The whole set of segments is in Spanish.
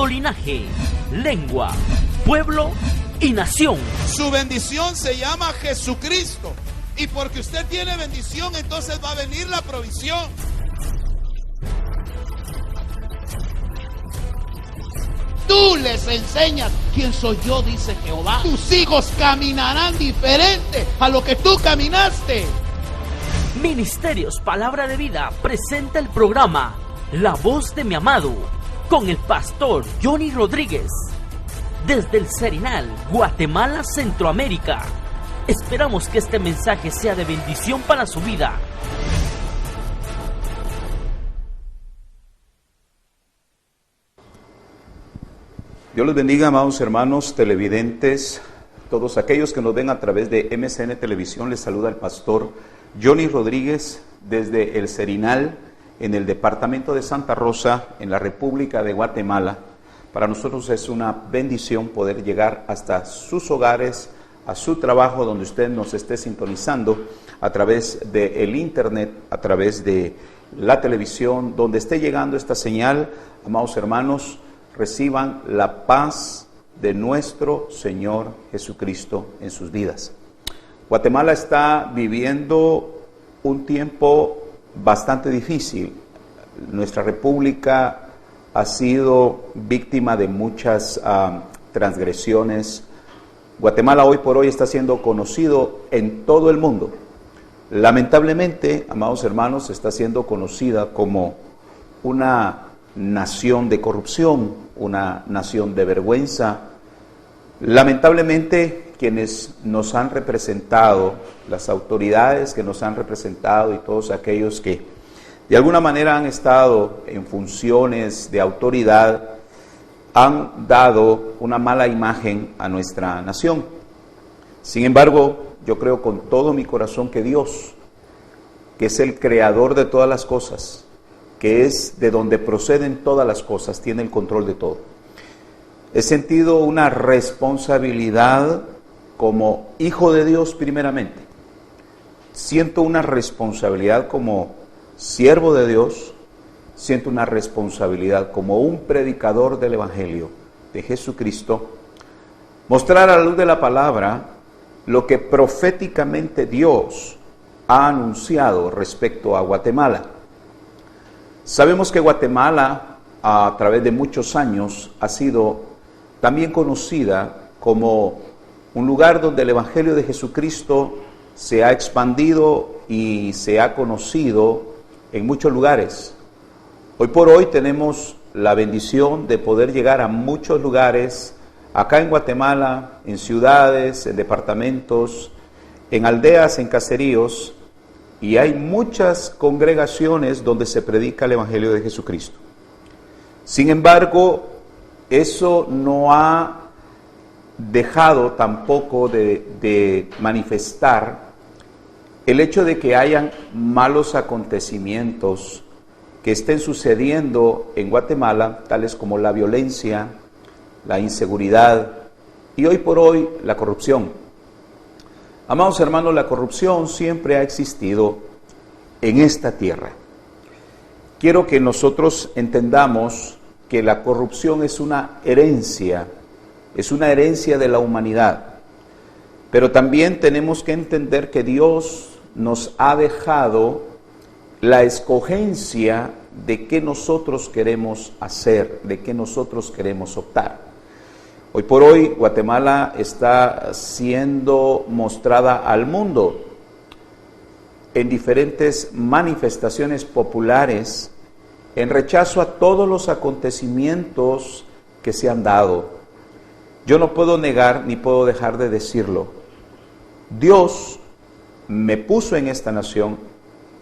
todo linaje, lengua, pueblo y nación. Su bendición se llama Jesucristo. Y porque usted tiene bendición, entonces va a venir la provisión. Tú les enseñas quién soy yo, dice Jehová. Tus hijos caminarán diferente a lo que tú caminaste. Ministerios Palabra de Vida presenta el programa La Voz de mi Amado con el pastor Johnny Rodríguez desde el Serinal, Guatemala, Centroamérica. Esperamos que este mensaje sea de bendición para su vida. Dios les bendiga, amados hermanos televidentes, todos aquellos que nos ven a través de MCN Televisión. Les saluda el pastor Johnny Rodríguez desde el Serinal, en el departamento de Santa Rosa, en la República de Guatemala. Para nosotros es una bendición poder llegar hasta sus hogares, a su trabajo, donde usted nos esté sintonizando, a través del internet, a través de la televisión, donde esté llegando esta señal. Amados hermanos, reciban la paz de nuestro Señor Jesucristo en sus vidas. Guatemala está viviendo un tiempo bastante difícil. Nuestra república ha sido víctima de muchas transgresiones. Guatemala hoy por hoy está siendo conocido en todo el mundo. Lamentablemente, amados hermanos, está siendo conocida como una nación de corrupción, una nación de vergüenza. Lamentablemente, quienes nos han representado, las autoridades que nos han representado y todos aquellos que de alguna manera han estado en funciones de autoridad, han dado una mala imagen a nuestra nación. Sin embargo, yo creo con todo mi corazón que Dios, que es el creador de todas las cosas, que es de donde proceden todas las cosas, tiene el control de todo. He sentido una responsabilidad como hijo de Dios primeramente. Siento una responsabilidad como siervo de Dios. Siento una responsabilidad como un predicador del Evangelio de Jesucristo. Mostrar a la luz de la palabra lo que proféticamente Dios ha anunciado respecto a Guatemala. Sabemos que Guatemala, a través de muchos años, ha sido también conocida como un lugar donde el Evangelio de Jesucristo se ha expandido y se ha conocido en muchos lugares. Hoy por hoy tenemos la bendición de poder llegar a muchos lugares, acá en Guatemala, en ciudades, en departamentos, en aldeas, en caseríos, y hay muchas congregaciones donde se predica el Evangelio de Jesucristo. Sin embargo, eso no ha dejado tampoco de manifestar el hecho de que hayan malos acontecimientos que estén sucediendo en Guatemala, tales como la violencia, la inseguridad y hoy por hoy la corrupción. Amados hermanos, la corrupción siempre ha existido en esta tierra. Quiero que nosotros entendamos que la corrupción es una herencia de la humanidad. Pero también tenemos que entender que Dios nos ha dejado la escogencia de qué nosotros queremos hacer, de qué nosotros queremos optar. Hoy por hoy Guatemala está siendo mostrada al mundo en diferentes manifestaciones populares en rechazo a todos los acontecimientos que se han dado. Yo no puedo negar ni puedo dejar de decirlo. Dios me puso en esta nación.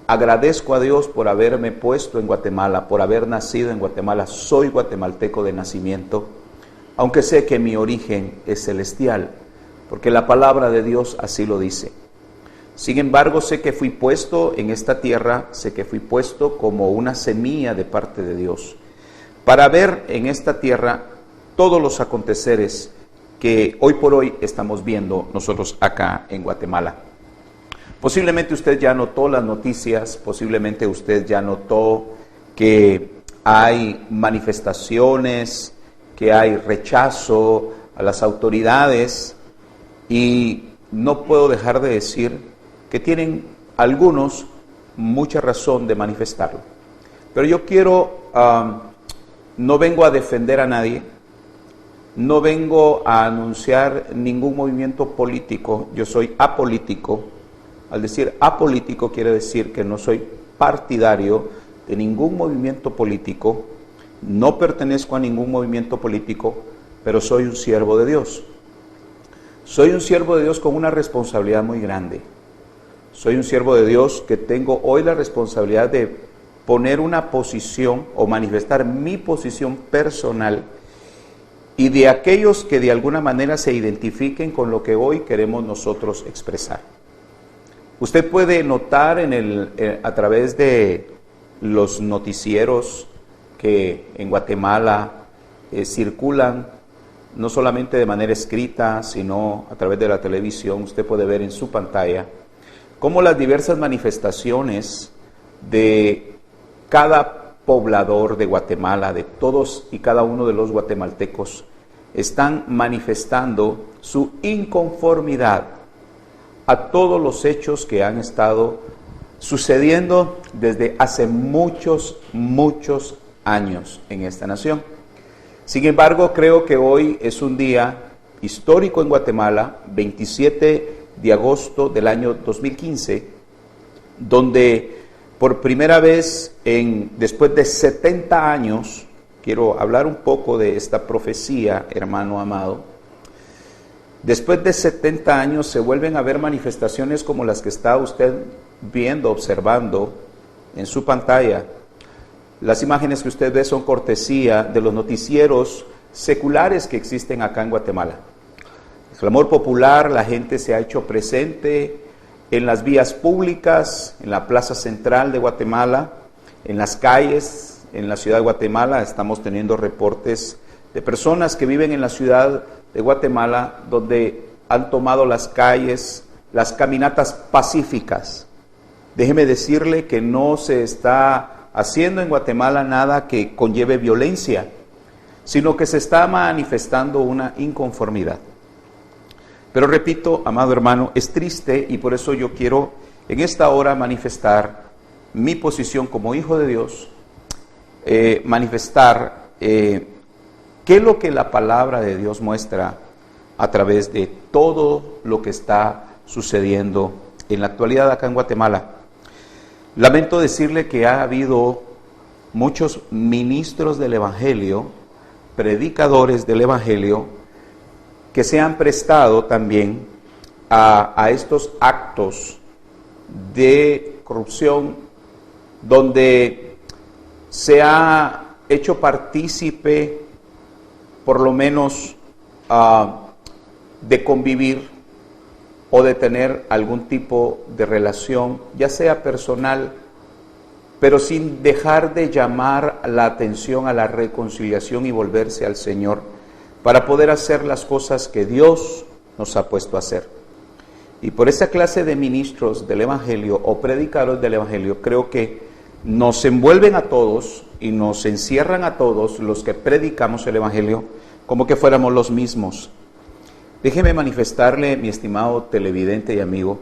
Agradezco a Dios por haberme puesto en Guatemala, por haber nacido en Guatemala. Soy guatemalteco de nacimiento, aunque sé que mi origen es celestial, porque la palabra de Dios así lo dice. Sin embargo, sé que fui puesto en esta tierra, sé que fui puesto como una semilla de parte de Dios, para ver en esta tierra todos los aconteceres que hoy por hoy estamos viendo nosotros acá en Guatemala. Posiblemente usted ya notó las noticias, posiblemente usted ya notó que hay manifestaciones que hay rechazo a las autoridades, y no puedo dejar de decir que tienen algunos mucha razón de manifestarlo. Pero yo quiero, no vengo a defender a nadie, no vengo a anunciar ningún movimiento político, yo soy apolítico. Al decir apolítico quiere decir que no soy partidario de ningún movimiento político, no pertenezco a ningún movimiento político, pero soy un siervo de Dios. Soy un siervo de Dios con una responsabilidad muy grande. Soy un siervo de Dios que tengo hoy la responsabilidad de poner una posición o manifestar mi posición personal y de aquellos que de alguna manera se identifiquen con lo que hoy queremos nosotros expresar. Usted puede notar a través de los noticieros que en Guatemala circulan, no solamente de manera escrita, sino a través de la televisión. Usted puede ver en su pantalla cómo las diversas manifestaciones de cada poblador de Guatemala, de todos y cada uno de los guatemaltecos, están manifestando su inconformidad a todos los hechos que han estado sucediendo desde hace muchos años en esta nación. Sin embargo, creo que hoy es un día histórico en Guatemala, 27 de agosto del año 2015, donde por primera vez después de 70 años, quiero hablar un poco de esta profecía, hermano amado. Después de 70 años se vuelven a ver manifestaciones como las que está usted viendo, observando en su pantalla. Las imágenes que usted ve son cortesía de los noticieros seculares que existen acá en Guatemala. El clamor popular, la gente se ha hecho presente en las vías públicas, en la plaza central de Guatemala, en las calles, en la ciudad de Guatemala. Estamos teniendo reportes de personas que viven en la ciudad de Guatemala, donde han tomado las calles, las caminatas pacíficas. Déjeme decirle que no se está haciendo en Guatemala nada que conlleve violencia, sino que se está manifestando una inconformidad. Pero repito, amado hermano, es triste, y por eso yo quiero en esta hora manifestar mi posición como hijo de Dios, manifestar qué es lo que la palabra de Dios muestra a través de todo lo que está sucediendo en la actualidad acá en Guatemala. Lamento decirle que ha habido muchos ministros del Evangelio, predicadores del Evangelio, que se han prestado también a estos actos de corrupción, donde se ha hecho partícipe, por lo menos, de convivir o de tener algún tipo de relación, ya sea personal, pero sin dejar de llamar la atención a la reconciliación y volverse al Señor para poder hacer las cosas que Dios nos ha puesto a hacer. Y por esa clase de ministros del Evangelio o predicadores del Evangelio, creo que nos envuelven a todos y nos encierran a todos los que predicamos el Evangelio como que fuéramos los mismos. Déjeme manifestarle, mi estimado televidente y amigo,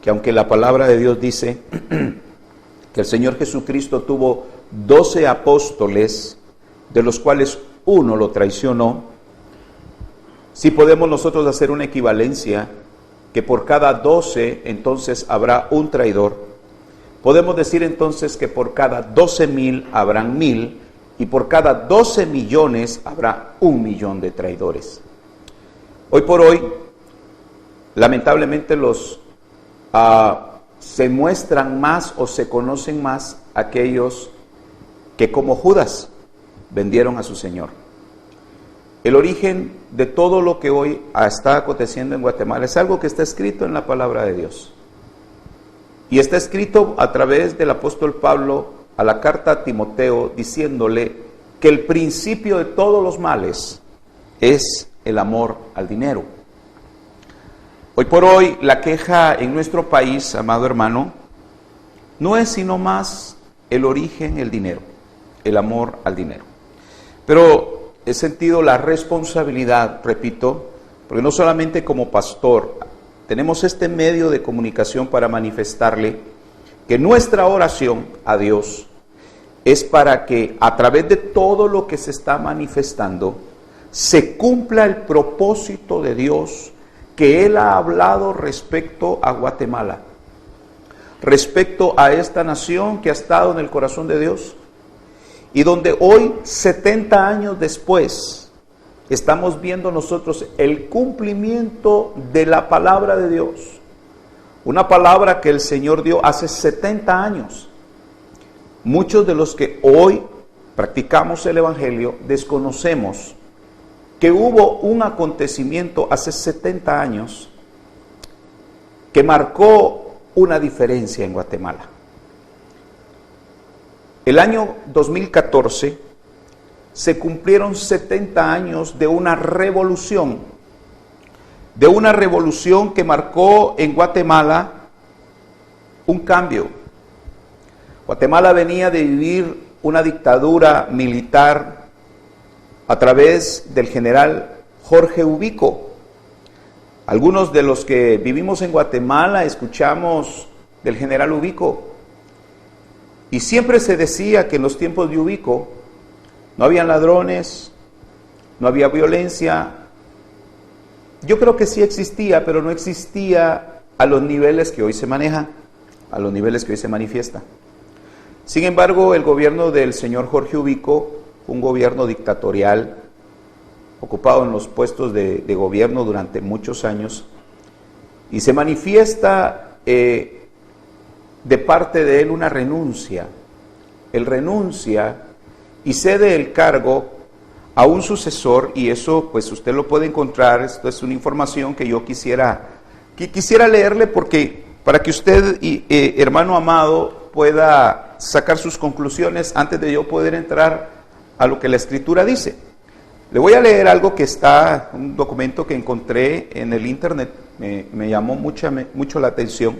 que aunque la palabra de Dios dice que el Señor Jesucristo tuvo 12 apóstoles, de los cuales uno lo traicionó, sí podemos nosotros hacer una equivalencia, que por cada 12 entonces habrá un traidor. Podemos decir entonces que por cada 12,000 habrán 1,000, y por cada 12 millones habrá 1 millón de traidores. Hoy por hoy, lamentablemente se muestran más o se conocen más aquellos que como Judas vendieron a su Señor. El origen de todo lo que hoy está aconteciendo en Guatemala es algo que está escrito en la palabra de Dios. Y está escrito a través del apóstol Pablo a la carta a Timoteo, diciéndole que el principio de todos los males es el amor al dinero. Hoy por hoy la queja en nuestro país, amado hermano, no es sino más el origen, el dinero, el amor al dinero. Pero he sentido la responsabilidad, repito, porque no solamente como pastor, tenemos este medio de comunicación para manifestarle que nuestra oración a Dios es para que a través de todo lo que se está manifestando, se cumpla el propósito de Dios que Él ha hablado respecto a Guatemala, respecto a esta nación que ha estado en el corazón de Dios y donde hoy, 70 años después, estamos viendo nosotros el cumplimiento de la palabra de Dios, una palabra que el Señor dio hace 70 años. Muchos de los que hoy practicamos el Evangelio desconocemos que hubo un acontecimiento hace 70 años que marcó una diferencia en Guatemala. El año 2014 se cumplieron 70 años de una revolución que marcó en Guatemala un cambio. Guatemala venía de vivir una dictadura militar a través del general Jorge Ubico. Algunos de los que vivimos en Guatemala escuchamos del general Ubico y siempre se decía que en los tiempos de Ubico no había ladrones, no había violencia. Yo creo que sí existía, pero no existía a los niveles que hoy se maneja, a los niveles que hoy se manifiesta. Sin embargo, el gobierno del señor Jorge Ubico, un gobierno dictatorial, ocupado en los puestos de gobierno durante muchos años, y se manifiesta de parte de él una renuncia. Él renuncia y cede el cargo a un sucesor, y eso pues usted lo puede encontrar. Esto es una información que yo quisiera leerle para que usted, hermano amado, pueda sacar sus conclusiones antes de yo poder entrar a lo que la Escritura dice. Le voy a leer algo que está, un documento que encontré en el internet, me llamó mucho la atención,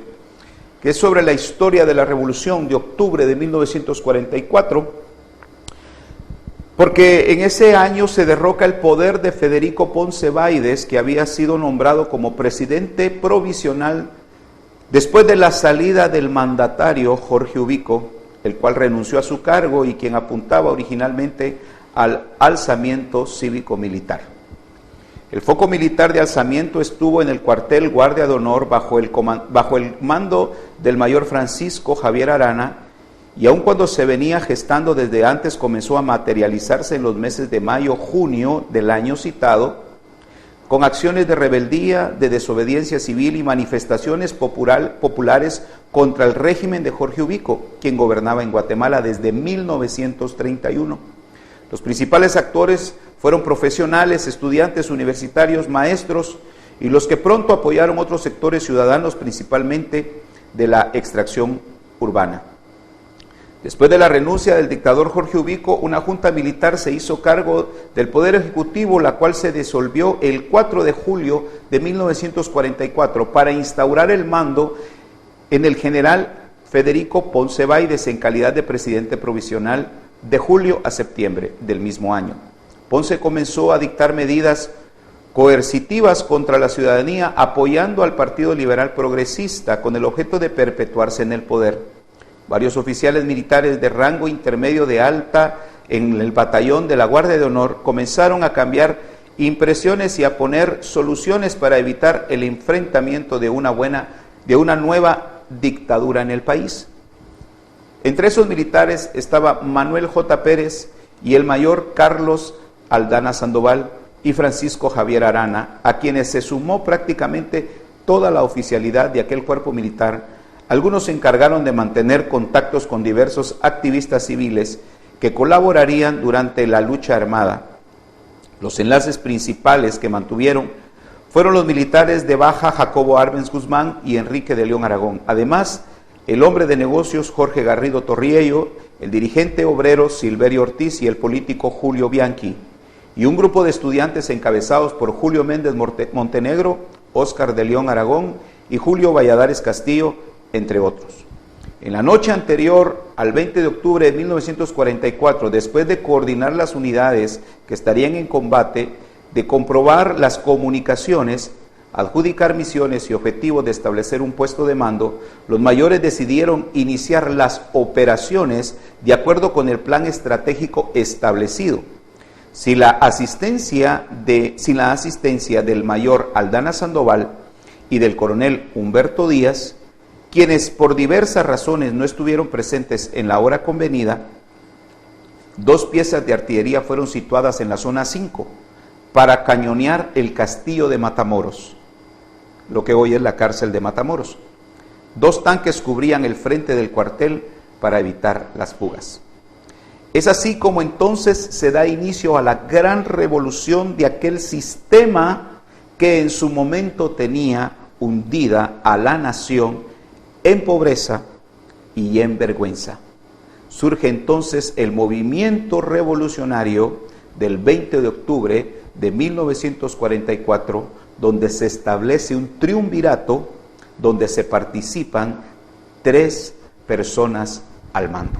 que es sobre la historia de la Revolución de octubre de 1944, porque en ese año se derroca el poder de Federico Ponce Báides, que había sido nombrado como presidente provisional después de la salida del mandatario Jorge Ubico, el cual renunció a su cargo y quien apuntaba originalmente al alzamiento cívico-militar. El foco militar de alzamiento estuvo en el cuartel Guardia de Honor bajo el mando del mayor Francisco Javier Arana, y aun cuando se venía gestando desde antes, comenzó a materializarse en los meses de mayo-junio del año citado, con acciones de rebeldía, de desobediencia civil y manifestaciones populares contra el régimen de Jorge Ubico, quien gobernaba en Guatemala desde 1931. Los principales actores fueron profesionales, estudiantes universitarios, maestros y los que pronto apoyaron otros sectores ciudadanos, principalmente de la extracción urbana. Después de la renuncia del dictador Jorge Ubico, una junta militar se hizo cargo del Poder Ejecutivo, la cual se disolvió el 4 de julio de 1944 para instaurar el mando en el general Federico Ponce Báides en calidad de presidente provisional de julio a septiembre del mismo año. Ponce comenzó a dictar medidas coercitivas contra la ciudadanía, apoyando al Partido Liberal Progresista con el objeto de perpetuarse en el poder. Varios oficiales militares de rango intermedio de alta en el batallón de la Guardia de Honor comenzaron a cambiar impresiones y a poner soluciones para evitar el enfrentamiento de una nueva dictadura en el país. Entre esos militares estaba Manuel J. Pérez y el mayor Carlos Aldana Sandoval y Francisco Javier Arana, a quienes se sumó prácticamente toda la oficialidad de aquel cuerpo militar. Algunos se encargaron de mantener contactos con diversos activistas civiles que colaborarían durante la lucha armada. Los enlaces principales que mantuvieron fueron los militares de baja Jacobo Arbenz Guzmán y Enrique de León Aragón. Además, el hombre de negocios Jorge Garrido Torriello, el dirigente obrero Silverio Ortiz y el político Julio Bianchi, y un grupo de estudiantes encabezados por Julio Méndez Montenegro, Óscar de León Aragón y Julio Valladares Castillo, entre otros. En la noche anterior al 20 de octubre de 1944, después de coordinar las unidades que estarían en combate, de comprobar las comunicaciones, adjudicar misiones y objetivos de establecer un puesto de mando, los mayores decidieron iniciar las operaciones de acuerdo con el plan estratégico establecido. Sin la asistencia del mayor Aldana Sandoval y del coronel Humberto Díaz, quienes por diversas razones no estuvieron presentes en la hora convenida, 2 piezas de artillería fueron situadas en la zona 5 para cañonear el castillo de Matamoros, lo que hoy es la cárcel de Matamoros. 2 tanques cubrían el frente del cuartel para evitar las fugas. Es así como entonces se da inicio a la gran revolución de aquel sistema que en su momento tenía hundida a la nación en pobreza y en vergüenza. Surge entonces el movimiento revolucionario del 20 de octubre de 1944, donde se establece un triunvirato, donde se participan 3 personas al mando.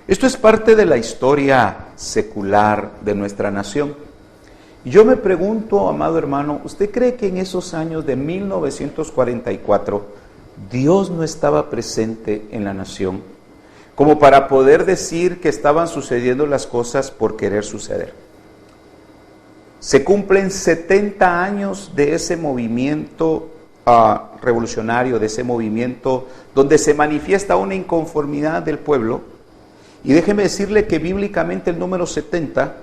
Esto es parte de la historia secular de nuestra nación. Yo me pregunto, amado hermano, ¿usted cree que en esos años de 1944 Dios no estaba presente en la nación como para poder decir que estaban sucediendo las cosas por querer suceder? Se cumplen 70 años de ese movimiento revolucionario, de ese movimiento donde se manifiesta una inconformidad del pueblo. Y déjeme decirle que bíblicamente el número 70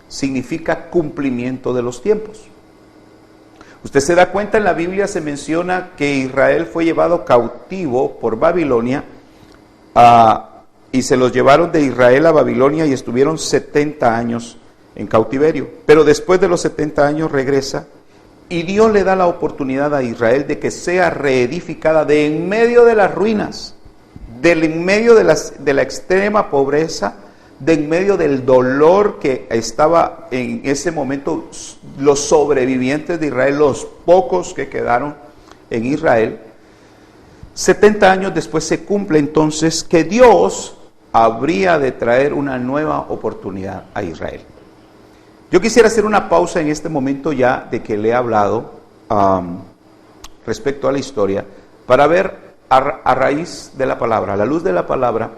significa cumplimiento de los tiempos. Usted se da cuenta, en la Biblia se menciona que Israel fue llevado cautivo por Babilonia y se los llevaron de Israel a Babilonia y estuvieron 70 años en cautiverio. Pero después de los 70 años regresa y Dios le da la oportunidad a Israel de que sea reedificada de en medio de las ruinas, de en medio de la extrema pobreza, de en medio del dolor que estaba en ese momento los sobrevivientes de Israel, los pocos que quedaron en Israel. 70 años después se cumple entonces que Dios habría de traer una nueva oportunidad a Israel. Yo quisiera hacer una pausa en este momento ya de que le he hablado respecto a la historia, para ver a raíz de la palabra, a la luz de la palabra,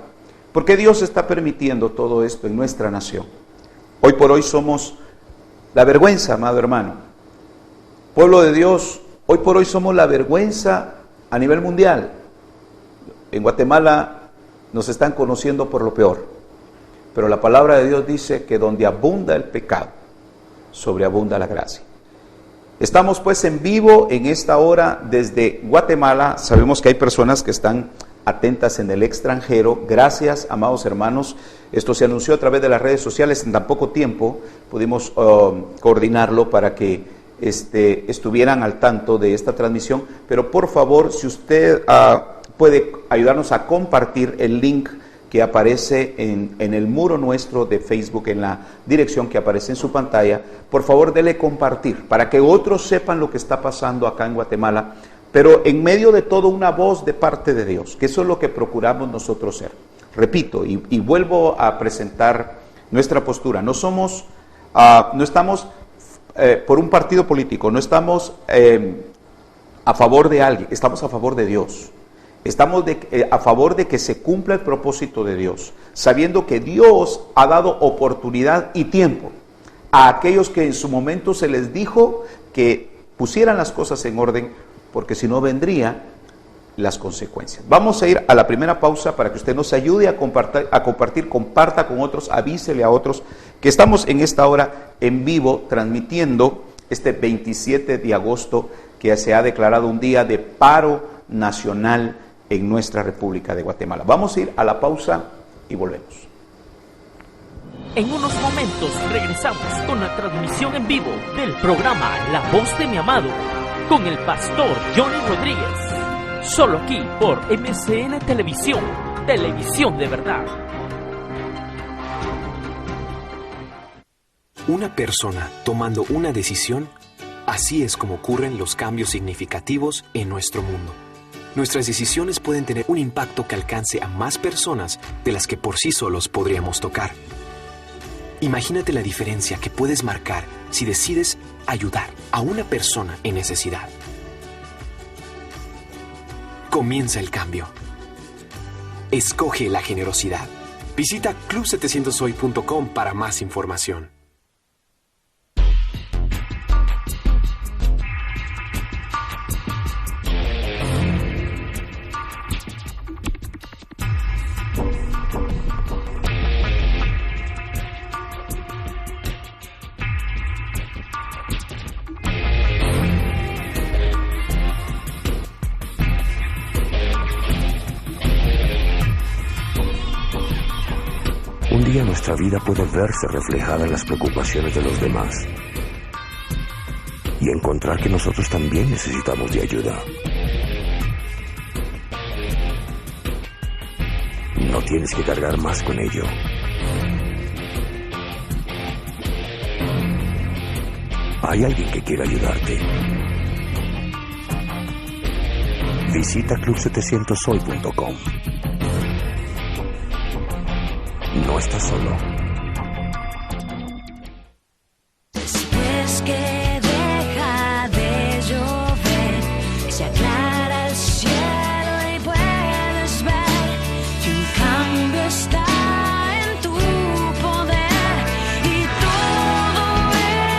¿por qué Dios está permitiendo todo esto en nuestra nación? Hoy por hoy somos la vergüenza, amado hermano. Pueblo de Dios, hoy por hoy somos la vergüenza a nivel mundial. En Guatemala nos están conociendo por lo peor, pero la palabra de Dios dice que donde abunda el pecado, sobreabunda la gracia. Estamos pues en vivo en esta hora desde Guatemala. Sabemos que hay personas que están atentas en el extranjero. Gracias, amados hermanos. Esto se anunció a través de las redes sociales en tan poco tiempo. Pudimos coordinarlo para que estuvieran al tanto de esta transmisión. Pero por favor, si usted puede ayudarnos a compartir el link que aparece en el muro nuestro de Facebook, en la dirección que aparece en su pantalla, por favor dele compartir para que otros sepan lo que está pasando acá en Guatemala, pero en medio de todo una voz de parte de Dios, que eso es lo que procuramos nosotros ser. Repito y vuelvo a presentar nuestra postura. No estamos por un partido político, no estamos a favor de alguien, estamos a favor de Dios. Estamos a favor de que se cumpla el propósito de Dios, sabiendo que Dios ha dado oportunidad y tiempo a aquellos que en su momento se les dijo que pusieran las cosas en orden, porque si no vendrían las consecuencias. Vamos a ir a la primera pausa para que usted nos ayude a compartir, comparta con otros, avísele a otros que estamos en esta hora en vivo transmitiendo este 27 de agosto que se ha declarado un día de paro nacional en nuestra República de Guatemala. Vamos a ir a la pausa y volvemos. En unos momentos regresamos con la transmisión en vivo del programa La Voz de mi Amado con el pastor Johnny Rodríguez. Solo aquí por MCN Televisión, televisión de verdad. Una persona tomando una decisión, así es como ocurren los cambios significativos en nuestro mundo. nuestras decisiones pueden tener un impacto que alcance a más personas de las que por sí solos podríamos tocar. Imagínate la diferencia que puedes marcar si decides ayudar a una persona en necesidad. Comienza el cambio. Escoge la generosidad. Visita club700hoy.com para más información. Un día nuestra vida puede verse reflejada en las preocupaciones de los demás y encontrar que nosotros también necesitamos de ayuda. No tienes que cargar más con ello. Hay alguien que quiere ayudarte. Visita club700hoy.com. No estás solo. Después que deja de llover, se aclara el cielo y puedes ver que un cambio está en tu poder y todo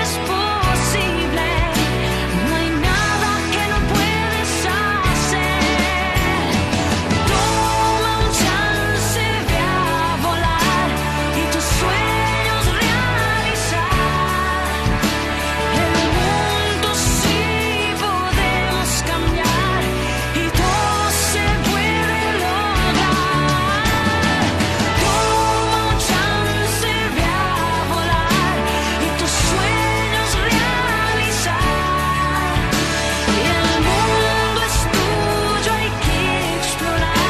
es posible. No hay nada que no puedes hacer. Toma un chance de volar y tus sueños realizar. El mundo sí podemos cambiar y todo se puede lograr. Toma un chance de volar y tus sueños realizar. Y el mundo es tuyo, hay que explorar.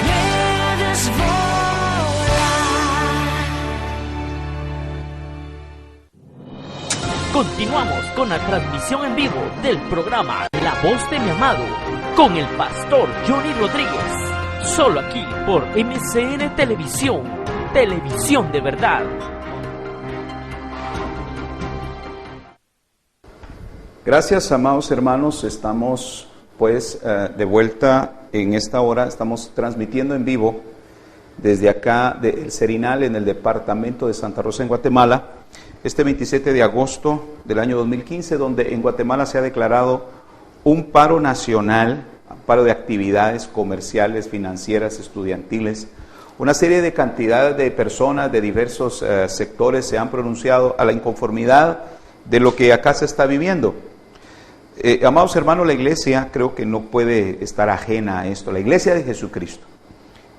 Puedes volar. Continuamos con la transmisión en vivo del programa La Voz de mi Amado con el pastor Johnny Rodríguez. Solo aquí por MCN Televisión, televisión de verdad. Gracias, amados hermanos. Estamos pues de vuelta en esta hora. Estamos transmitiendo en vivo desde acá del Serinal en el departamento de Santa Rosa en Guatemala. Este 27 de agosto del año 2015, donde en Guatemala se ha declarado un paro nacional, paro de actividades comerciales, financieras, estudiantiles. Una serie de cantidades de personas de diversos sectores se han pronunciado a la inconformidad de lo que acá se está viviendo. Amados hermanos, la iglesia creo que no puede estar ajena a esto. La iglesia de Jesucristo,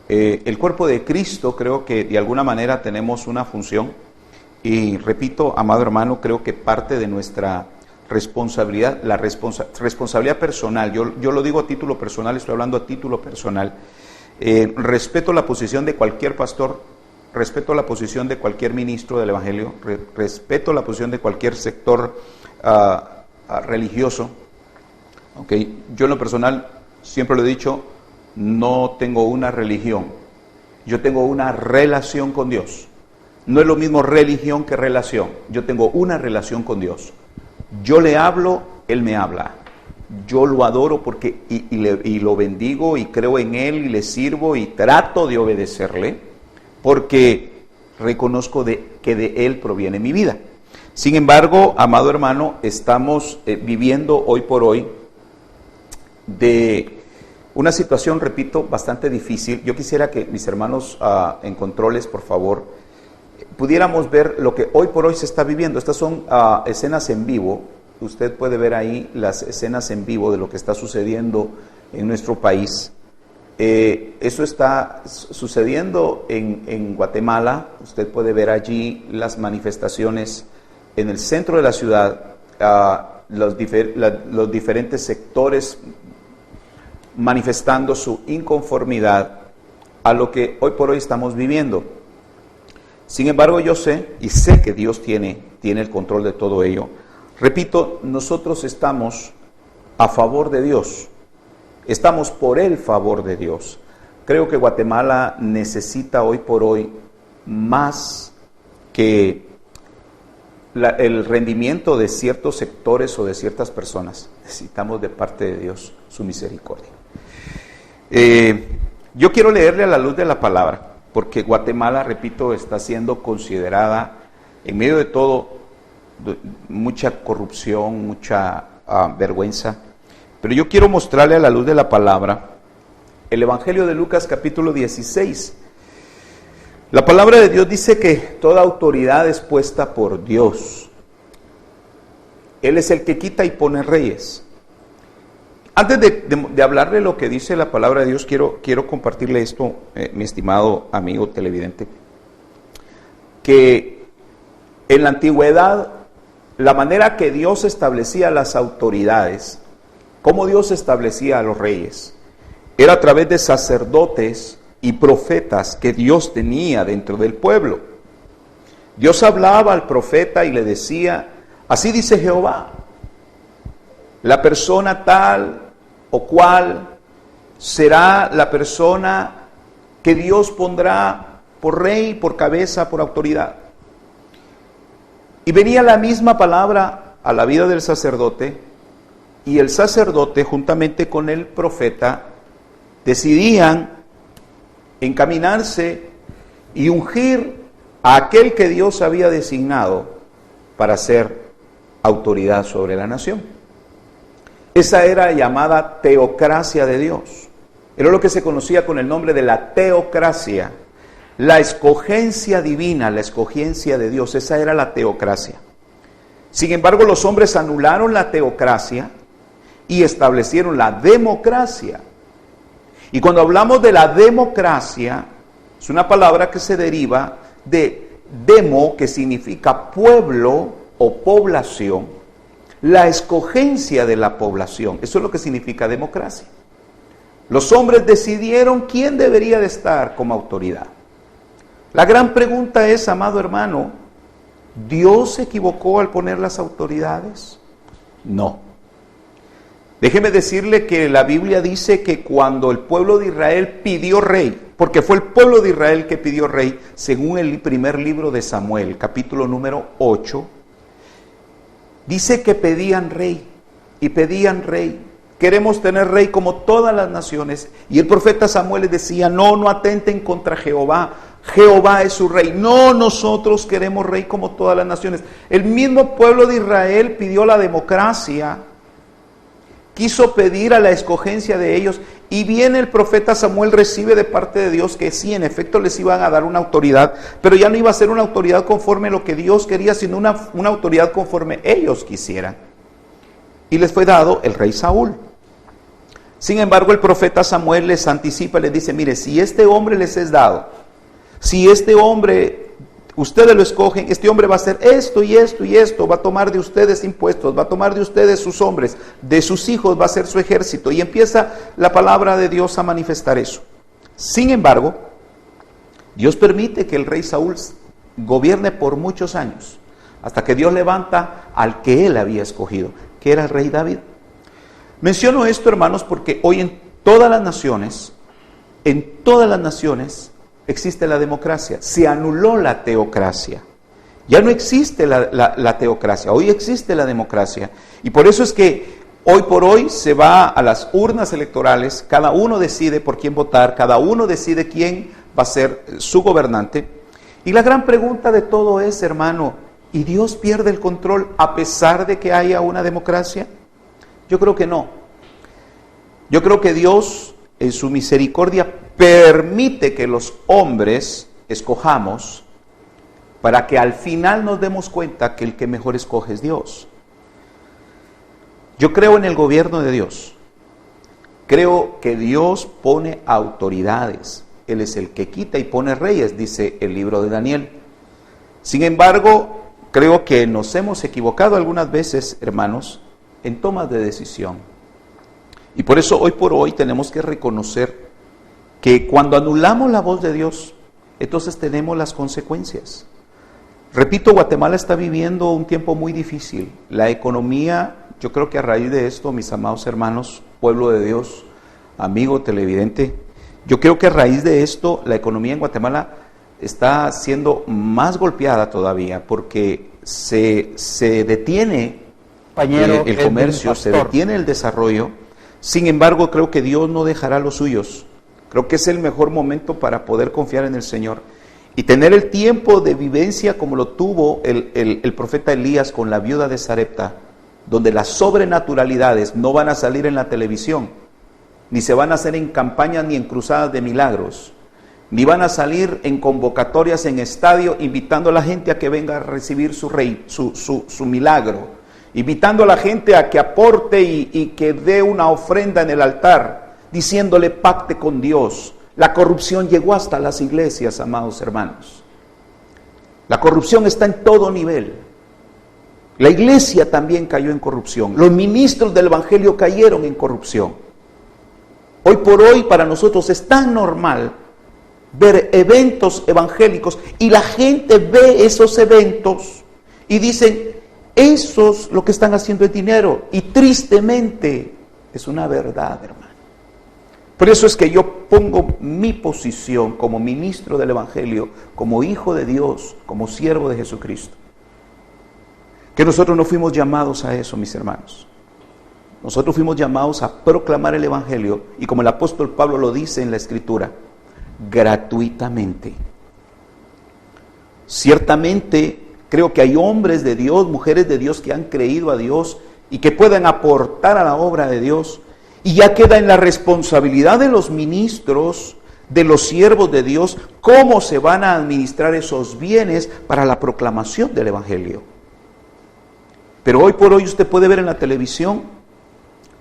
el cuerpo de Cristo, creo que de alguna manera tenemos una función. Y repito, amado hermano, creo que parte de nuestra responsabilidad, la responsabilidad personal, yo lo digo a título personal, estoy hablando a título personal. Respeto la posición de cualquier pastor, respeto la posición de cualquier ministro del Evangelio, respeto la posición de cualquier sector religioso. Okay. Yo en lo personal, siempre lo he dicho, no tengo una religión, yo tengo una relación con Dios. No es lo mismo religión que relación. Yo tengo una relación con Dios. Yo le hablo, Él me habla. Yo lo adoro porque y lo bendigo y creo en Él y le sirvo y trato de obedecerle porque reconozco que de Él proviene mi vida. Sin embargo, amado hermano, estamos viviendo hoy por hoy de una situación, repito, bastante difícil. Yo quisiera que mis hermanos en controles, por favor, pudiéramos ver lo que hoy por hoy se está viviendo. Estas son escenas en vivo. Usted puede ver ahí las escenas en vivo de lo que está sucediendo en nuestro país. Eso está sucediendo en Guatemala. Usted puede ver allí las manifestaciones en el centro de la ciudad, los diferentes sectores manifestando su inconformidad a lo que hoy por hoy estamos viviendo. Sin embargo, yo sé que Dios tiene el control de todo ello. Repito, nosotros estamos a favor de Dios. estamos por el favor de Dios. Creo que Guatemala necesita hoy por hoy más que el rendimiento de ciertos sectores o de ciertas personas. Necesitamos de parte de Dios su misericordia. Yo quiero leerle a la luz de la palabra, porque Guatemala, repito, está siendo considerada, en medio de todo, mucha corrupción, mucha vergüenza. Pero yo quiero mostrarle a la luz de la palabra el Evangelio de Lucas capítulo 16. La palabra de Dios dice que toda autoridad es puesta por Dios. Él es el que quita y pone reyes. Antes de hablarle lo que dice la palabra de Dios, quiero compartirle esto, mi estimado amigo televidente, que en la antigüedad, la manera que Dios establecía las autoridades, cómo Dios establecía a los reyes, era a través de sacerdotes y profetas que Dios tenía dentro del pueblo. Dios hablaba al profeta y le decía, así dice Jehová, la persona tal o cual será la persona que Dios pondrá por rey, por cabeza, por autoridad. Y venía la misma palabra a la vida del sacerdote, y el sacerdote juntamente con el profeta decidían encaminarse y ungir a aquel que Dios había designado para ser autoridad sobre la nación. Esa era llamada teocracia de Dios. Era lo que se conocía con el nombre de la teocracia. La escogencia divina, la escogencia de Dios, esa era la teocracia. Sin embargo, los hombres anularon la teocracia y establecieron la democracia. Y cuando hablamos de la democracia, es una palabra que se deriva de demo, que significa pueblo o población, la escogencia de la población. Eso es lo que significa democracia. Los hombres decidieron quién debería de estar como autoridad. La gran pregunta es, amado hermano, ¿Dios se equivocó al poner las autoridades? No. Déjeme decirle que la Biblia dice que cuando el pueblo de Israel pidió rey, porque fue el pueblo de Israel que pidió rey, según el primer libro de Samuel, capítulo número 8, dice que pedían rey y pedían rey. Queremos tener rey como todas las naciones. Y el profeta Samuel les decía, no atenten contra Jehová. Jehová es su rey. No, nosotros queremos rey como todas las naciones. El mismo pueblo de Israel pidió la democracia, quiso pedir a la escogencia de ellos, y viene el profeta Samuel, recibe de parte de Dios que sí, en efecto les iban a dar una autoridad, pero ya no iba a ser una autoridad conforme a lo que Dios quería, sino una autoridad conforme ellos quisieran. Y les fue dado el rey Saúl. Sin embargo, el profeta Samuel les anticipa, les dice, mire, si este hombre les es dado, si este hombre, ustedes lo escogen, este hombre va a hacer esto y esto y esto, va a tomar de ustedes impuestos, va a tomar de ustedes sus hombres, de sus hijos va a ser su ejército. Y empieza la palabra de Dios a manifestar eso. Sin embargo, Dios permite que el rey Saúl gobierne por muchos años, hasta que Dios levanta al que él había escogido, que era el rey David. Menciono esto, hermanos, porque hoy en todas las naciones existe la democracia. Se anuló la teocracia. Ya no existe la teocracia, hoy existe la democracia. Y por eso es que hoy por hoy se va a las urnas electorales, cada uno decide por quién votar, cada uno decide quién va a ser su gobernante. Y la gran pregunta de todo es, hermano, ¿y Dios pierde el control a pesar de que haya una democracia? Yo creo que no. Yo creo que Dios, en su misericordia, permite que los hombres escojamos para que al final nos demos cuenta que el que mejor escoge es Dios. Yo creo en el gobierno de Dios. Creo que Dios pone autoridades. Él es el que quita y pone reyes, dice el libro de Daniel. Sin embargo, creo que nos hemos equivocado algunas veces, hermanos, en tomas de decisión. Y por eso hoy por hoy tenemos que reconocer que cuando anulamos la voz de Dios, entonces tenemos las consecuencias. Repito, Guatemala está viviendo un tiempo muy difícil. La economía, yo creo que a raíz de esto, mis amados hermanos, pueblo de Dios, amigo televidente, yo creo que a raíz de esto la economía en Guatemala está siendo más golpeada todavía porque se detiene el comercio, se detiene el desarrollo. Sin embargo, creo que Dios no dejará a los suyos. Creo que es el mejor momento para poder confiar en el Señor y tener el tiempo de vivencia como lo tuvo el profeta Elías con la viuda de Sarepta, donde las sobrenaturalidades no van a salir en la televisión, ni se van a hacer en campañas ni en cruzadas de milagros, ni van a salir en convocatorias en estadio invitando a la gente a que venga a recibir su milagro, invitando a la gente a que aporte y que dé una ofrenda en el altar, diciéndole pacte con Dios. La corrupción llegó hasta las iglesias, amados hermanos. La corrupción está en todo nivel. La iglesia también cayó en corrupción. Los ministros del evangelio cayeron en corrupción. Hoy por hoy para nosotros es tan normal ver eventos evangélicos y la gente ve esos eventos y dicen, esos lo que están haciendo es dinero. Y tristemente es una verdad, hermano. Por eso es que yo pongo mi posición como ministro del evangelio, como hijo de Dios, como siervo de Jesucristo. Que nosotros no fuimos llamados a eso, mis hermanos. Nosotros fuimos llamados a proclamar el evangelio y como el apóstol Pablo lo dice en la escritura, gratuitamente. Ciertamente creo que hay hombres de Dios, mujeres de Dios que han creído a Dios y que pueden aportar a la obra de Dios. Y ya queda en la responsabilidad de los ministros, de los siervos de Dios, cómo se van a administrar esos bienes para la proclamación del evangelio. Pero hoy por hoy usted puede ver en la televisión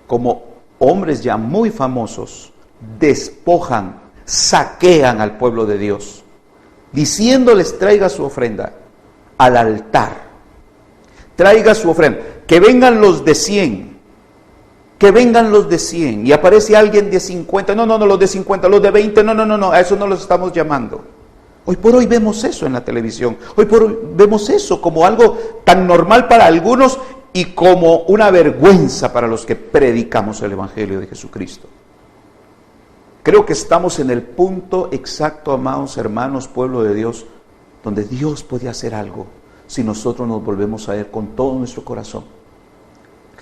como hombres ya muy famosos despojan, saquean al pueblo de Dios, diciéndoles traiga su ofrenda al altar, traiga su ofrenda, que vengan los de 100, que vengan los de 100, y aparece alguien de 50, no, los de 50, los de 20, no, a eso no los estamos llamando. Hoy por hoy vemos eso en la televisión, hoy por hoy vemos eso como algo tan normal para algunos y como una vergüenza para los que predicamos el evangelio de Jesucristo. Creo que estamos en el punto exacto, amados hermanos, pueblo de Dios, donde Dios puede hacer algo si nosotros nos volvemos a Él con todo nuestro corazón,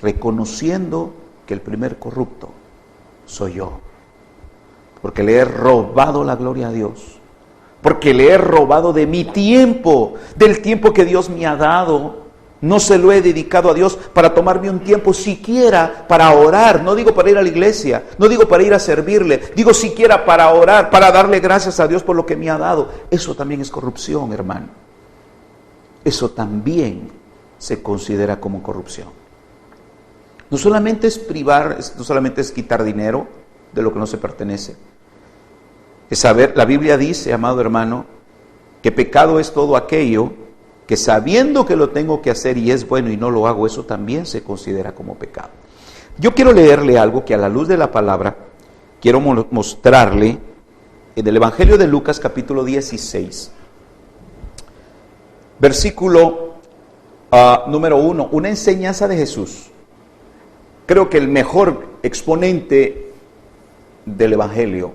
reconociendo que el primer corrupto soy yo, porque le he robado la gloria a Dios, porque le he robado de mi tiempo, del tiempo que Dios me ha dado. No se lo he dedicado a Dios para tomarme un tiempo siquiera para orar. No digo para ir a la iglesia, no digo para ir a servirle, digo siquiera para orar, para darle gracias a Dios por lo que me ha dado. Eso también es corrupción, hermano. Eso también se considera como corrupción. No solamente es privar, no solamente es quitar dinero de lo que no se pertenece. Es saber, la Biblia dice, amado hermano, que pecado es todo aquello que sabiendo que lo tengo que hacer y es bueno y no lo hago, eso también se considera como pecado. Yo quiero leerle algo que a la luz de la palabra quiero mostrarle en el Evangelio de Lucas capítulo 16, versículo número 1, una enseñanza de Jesús. Creo que el mejor exponente del Evangelio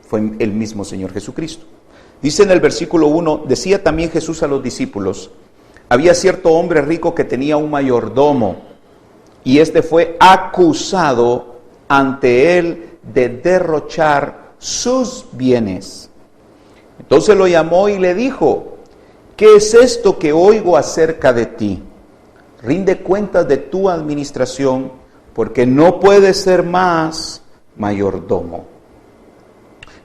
fue el mismo Señor Jesucristo. Dice en el versículo 1, decía también Jesús a los discípulos, había cierto hombre rico que tenía un mayordomo, y este fue acusado ante él de derrochar sus bienes. Entonces lo llamó y le dijo, ¿qué es esto que oigo acerca de ti? Rinde cuentas de tu administración, porque no puedes ser más mayordomo.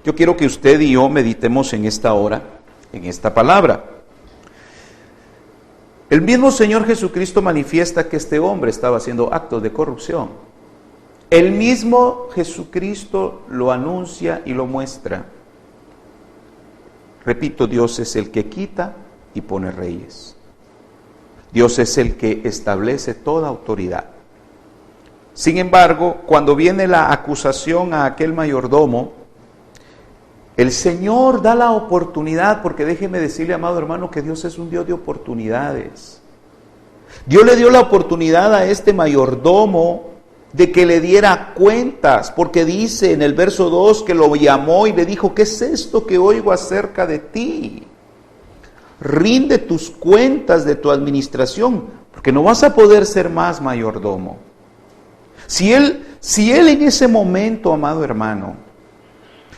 Yo quiero que usted y yo meditemos en esta hora, en esta palabra. El mismo Señor Jesucristo manifiesta que este hombre estaba haciendo actos de corrupción. El mismo Jesucristo lo anuncia y lo muestra. Repito, Dios es el que quita y pone reyes. Dios es el que establece toda autoridad. Sin embargo, cuando viene la acusación a aquel mayordomo, el Señor da la oportunidad, porque déjeme decirle, amado hermano, que Dios es un Dios de oportunidades. Dios le dio la oportunidad a este mayordomo de que le diera cuentas, porque dice en el verso 2 que lo llamó y le dijo: ¿qué es esto que oigo acerca de ti? Rinde tus cuentas de tu administración, porque no vas a poder ser más mayordomo. Si él en ese momento, amado hermano,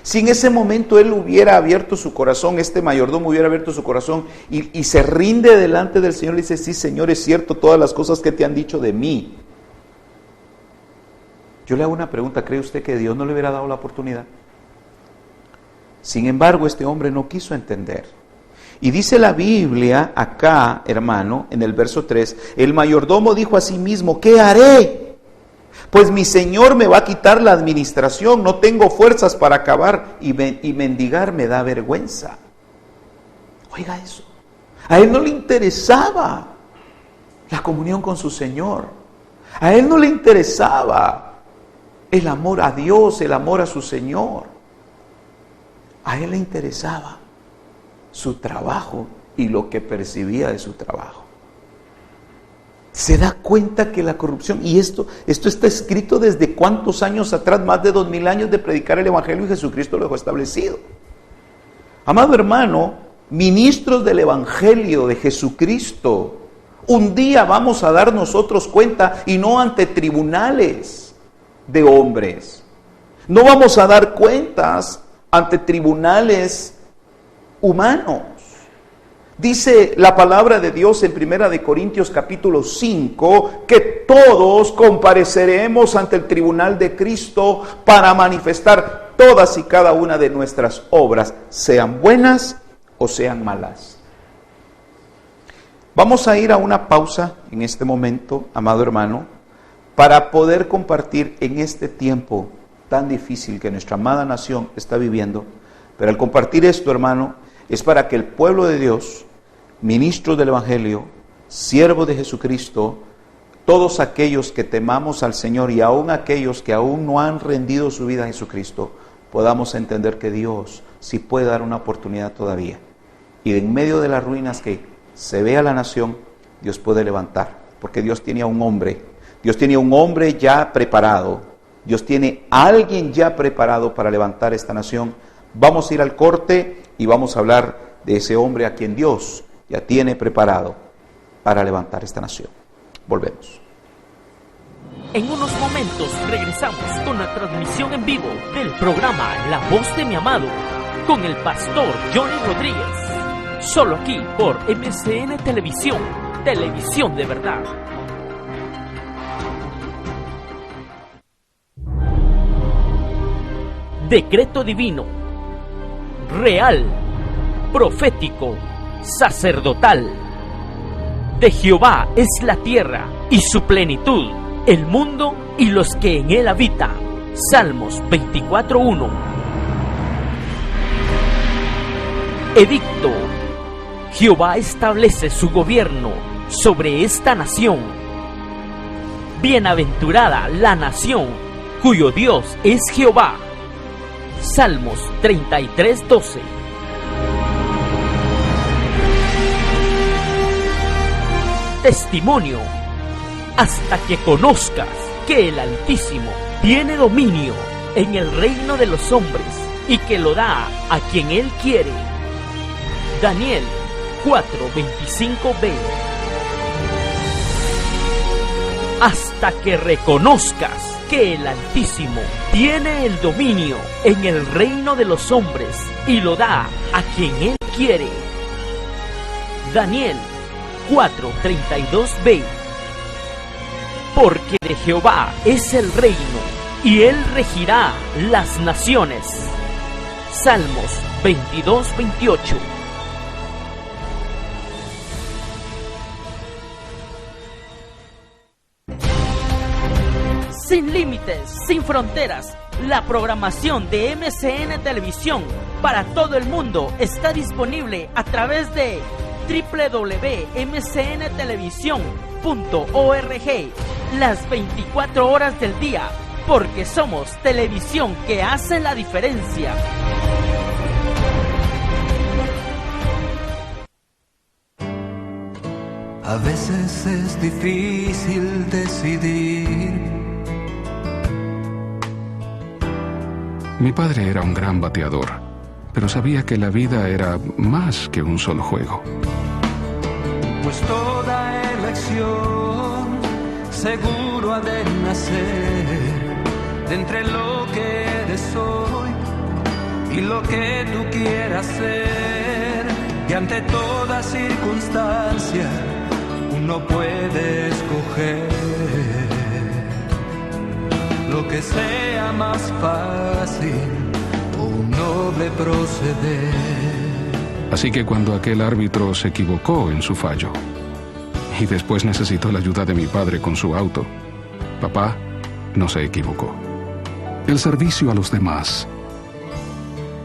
si en ese momento él hubiera abierto su corazón, este mayordomo hubiera abierto su corazón y se rinde delante del Señor, le dice: sí, Señor, es cierto todas las cosas que te han dicho de mí. Yo le hago una pregunta: ¿cree usted que Dios no le hubiera dado la oportunidad? Sin embargo, este hombre no quiso entender. Y dice la Biblia acá, hermano, en el verso 3, el mayordomo dijo a sí mismo: ¿qué haré? Pues mi Señor me va a quitar la administración, no tengo fuerzas para acabar y mendigar me da vergüenza. Oiga eso, a él no le interesaba la comunión con su Señor, a él no le interesaba el amor a Dios, el amor a su Señor. A él le interesaba su trabajo y lo que percibía de su trabajo. Se da cuenta que la corrupción, y esto está escrito desde cuántos años atrás, más de 2000 años de predicar el Evangelio, y Jesucristo lo dejó establecido. Amado hermano, ministros del Evangelio de Jesucristo, un día vamos a dar nosotros cuenta, y no ante tribunales de hombres. No vamos a dar cuentas ante tribunales humanos. Dice la palabra de Dios en 1 Corintios capítulo 5 que todos compareceremos ante el tribunal de Cristo para manifestar todas y cada una de nuestras obras, sean buenas o sean malas. Vamos a ir a una pausa en este momento, amado hermano, para poder compartir en este tiempo tan difícil que nuestra amada nación está viviendo. Pero al compartir esto, hermano, es para que el pueblo de Dios, ministros del Evangelio, siervos de Jesucristo, todos aquellos que temamos al Señor y aún aquellos que aún no han rendido su vida a Jesucristo, podamos entender que Dios sí puede dar una oportunidad todavía. Y en medio de las ruinas que se vea la nación, Dios puede levantar, porque Dios tiene a un hombre. Dios tiene un hombre ya preparado. Dios tiene a alguien ya preparado para levantar esta nación. Vamos a ir al corte y vamos a hablar de ese hombre a quien Dios ya tiene preparado para levantar esta nación. Volvemos. En unos momentos regresamos con la transmisión en vivo del programa La Voz de mi Amado con el pastor Johnny Rodríguez. Solo aquí por MCN Televisión, televisión de verdad. Decreto divino, real, profético, sacerdotal. De Jehová es la tierra y su plenitud, el mundo y los que en él habitan. Salmos 24:1. Edicto. Jehová establece su gobierno sobre esta nación. Bienaventurada la nación cuyo Dios es Jehová. Salmos 33:12. Testimonio. Hasta que conozcas que el Altísimo tiene dominio en el reino de los hombres y que lo da a quien él quiere. Daniel 4:25b. Hasta que reconozcas que el Altísimo tiene el dominio en el reino de los hombres y lo da a quien él quiere. Daniel 4:32b. Porque de Jehová es el reino y él regirá las naciones. Salmos 22:28. Sin límites, sin fronteras, la programación de MCN Televisión para todo el mundo está disponible a través de www.mcntelevisión.org las 24 horas del día, porque somos televisión que hace la diferencia. A veces es difícil decidir Mi padre era un gran bateador, pero sabía que la vida era más que un solo juego. Pues toda elección seguro ha de nacer de entre lo que eres hoy y lo que tú quieras ser, y ante toda circunstancia uno puede escoger lo que sea más fácil o un noble proceder. Así que cuando aquel árbitro se equivocó en su fallo, y después necesitó la ayuda de mi padre con su auto, papá no se equivocó. El servicio a los demás.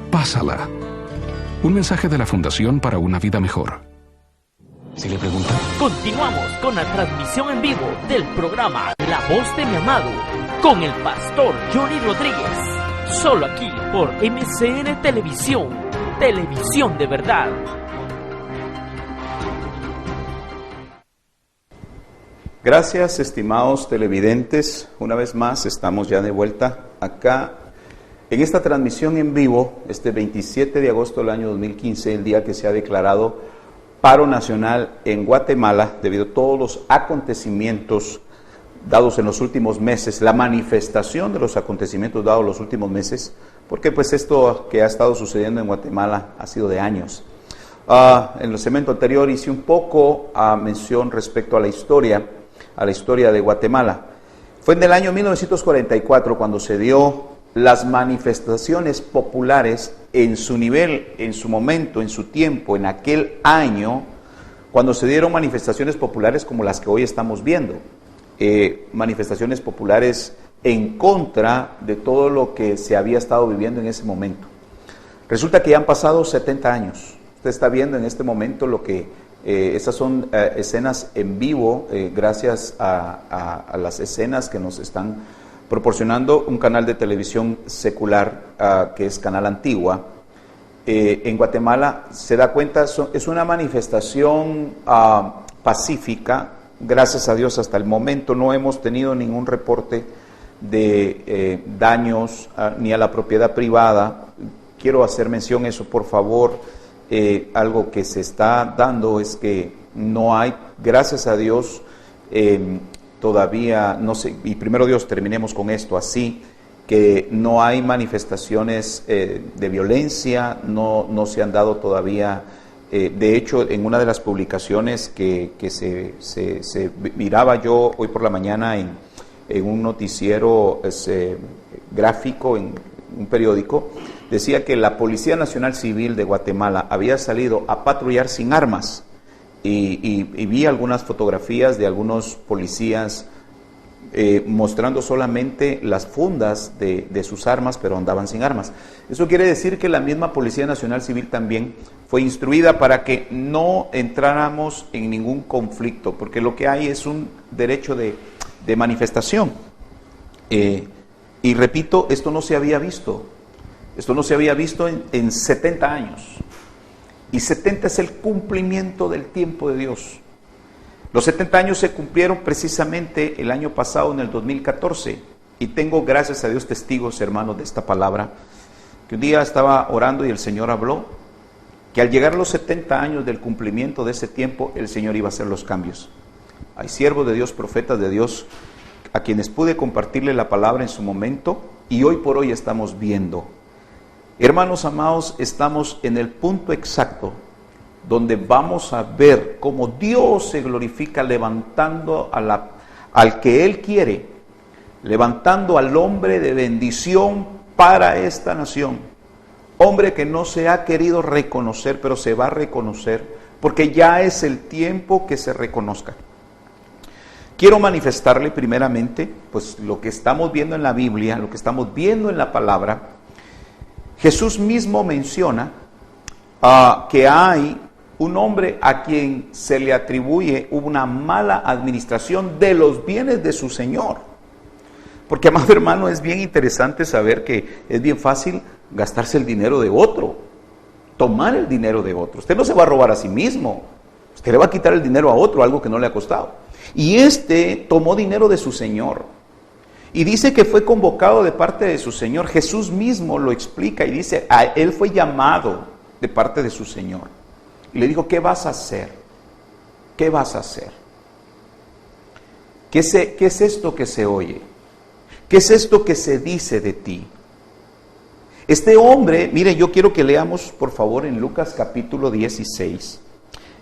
Pásala. Un mensaje de la Fundación para una Vida Mejor. Si le preguntan, Continuamos con la transmisión en vivo del programa La Voz de mi Amado con el pastor Johnny Rodríguez. Solo aquí por MCN Televisión, televisión de verdad. Gracias, estimados televidentes. Una vez más estamos ya de vuelta acá en esta transmisión en vivo, este 27 de agosto del año 2015, el día que se ha declarado paro nacional en Guatemala debido a todos los acontecimientos dados en los últimos meses, la manifestación de los acontecimientos dados en los últimos meses, porque pues esto que ha estado sucediendo en Guatemala ha sido de años. En el segmento anterior hice un poco mención respecto a la historia de Guatemala. Fue en el año 1944 cuando se dio las manifestaciones populares en su nivel, en su momento, en su tiempo, en aquel año, cuando se dieron manifestaciones populares como las que hoy estamos viendo. Manifestaciones populares en contra de todo lo que se había estado viviendo en ese momento. Resulta que ya han pasado 70 años. Usted está viendo en este momento lo que esas son escenas en vivo, gracias a las escenas que nos están proporcionando un canal de televisión secular, que es Canal Antigua. En Guatemala, se da cuenta, es una manifestación pacífica. Gracias a Dios, hasta el momento no hemos tenido ningún reporte de daños ni a la propiedad privada. Quiero hacer mención a eso, por favor. Algo que se está dando es que no hay, gracias a Dios, todavía, no sé, y primero Dios, terminemos con esto así, que no hay manifestaciones de violencia, no se han dado todavía. De hecho, en una de las publicaciones que se miraba yo hoy por la mañana en un noticiero gráfico, en un periódico, decía que la Policía Nacional Civil de Guatemala había salido a patrullar sin armas. Y vi algunas fotografías de algunos policías mostrando solamente las fundas de sus armas, pero andaban sin armas. Eso quiere decir que la misma Policía Nacional Civil también fue instruida para que no entráramos en ningún conflicto, porque lo que hay es un derecho de manifestación. Y repito, esto no se había visto. Esto no se había visto en 70 años. Y 70 es el cumplimiento del tiempo de Dios. Los 70 años se cumplieron precisamente el año pasado, en el 2014. Y tengo, gracias a Dios, testigos, hermanos, de esta palabra. Que un día estaba orando y el Señor habló que al llegar a los 70 años del cumplimiento de ese tiempo, el Señor iba a hacer los cambios. Hay siervos de Dios, profetas de Dios, a quienes pude compartirle la palabra en su momento, y hoy por hoy estamos viendo. Hermanos amados, estamos en el punto exacto donde vamos a ver cómo Dios se glorifica levantando al que Él quiere, levantando al hombre de bendición para esta nación. Hombre que no se ha querido reconocer, pero se va a reconocer, porque ya es el tiempo que se reconozca. Quiero manifestarle primeramente, pues lo que estamos viendo en la Biblia, lo que estamos viendo en la palabra. Jesús mismo menciona que hay un hombre a quien se le atribuye una mala administración de los bienes de su Señor. Porque, amado hermano, es bien interesante saber que es bien fácil gastarse el dinero de otro, tomar el dinero de otro. Usted no se va a robar a sí mismo, usted le va a quitar el dinero a otro, algo que no le ha costado. Y este tomó dinero de su Señor. Y dice que fue convocado de parte de su Señor. Jesús mismo lo explica y dice, a él fue llamado de parte de su Señor. Y le dijo, ¿qué vas a hacer? ¿Qué vas a hacer? ¿Qué es esto que se oye? ¿Qué es esto que se dice de ti? Este hombre, mire, yo quiero que leamos por favor en Lucas capítulo 16.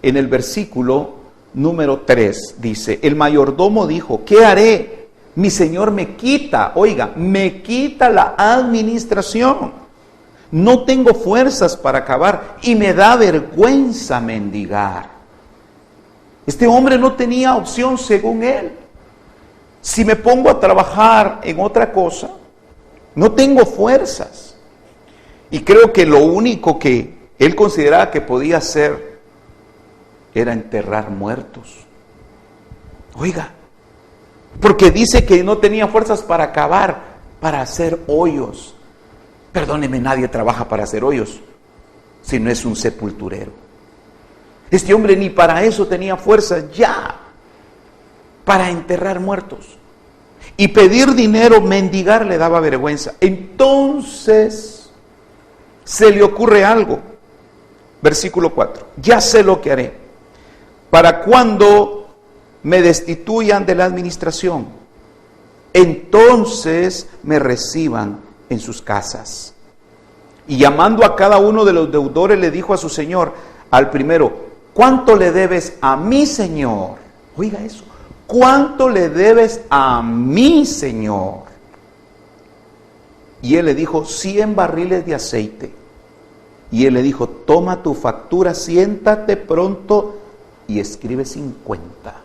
En el versículo número 3 dice, el mayordomo dijo, ¿qué haré? Mi señor me quita, oiga, me quita la administración. No tengo fuerzas para acabar y me da vergüenza mendigar. Este hombre no tenía opción según él. Si me pongo a trabajar en otra cosa, no tengo fuerzas. Y creo que lo único que él consideraba que podía hacer era enterrar muertos. Oiga, porque dice que no tenía fuerzas para acabar, para hacer hoyos. Perdóneme, nadie trabaja para hacer hoyos, si no es un sepulturero. Este hombre ni para eso tenía fuerzas ya, para enterrar muertos. Y pedir dinero, mendigar, le daba vergüenza. Entonces se le ocurre algo. Versículo 4. Ya sé lo que haré. Para cuando me destituyan de la administración, entonces me reciban en sus casas. Y llamando a cada uno de los deudores, le dijo a su señor, al primero, ¿cuánto le debes a mi señor? Oiga eso. ¿Cuánto le debes a mi señor? Y él le dijo, 100 barriles de aceite. Y él le dijo, toma tu factura, siéntate pronto y escribe 50.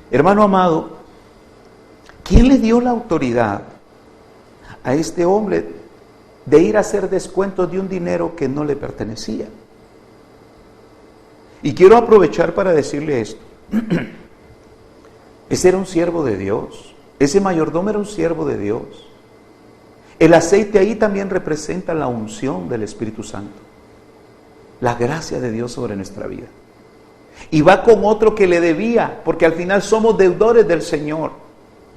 Hermano amado, ¿quién le dio la autoridad a este hombre de ir a hacer descuentos de un dinero que no le pertenecía? Y quiero aprovechar para decirle esto. Ese era un siervo de Dios. Ese mayordomo era un siervo de Dios. El aceite ahí también representa la unción del Espíritu Santo, la gracia de Dios sobre nuestra vida. Y va con otro que le debía, porque al final somos deudores del Señor.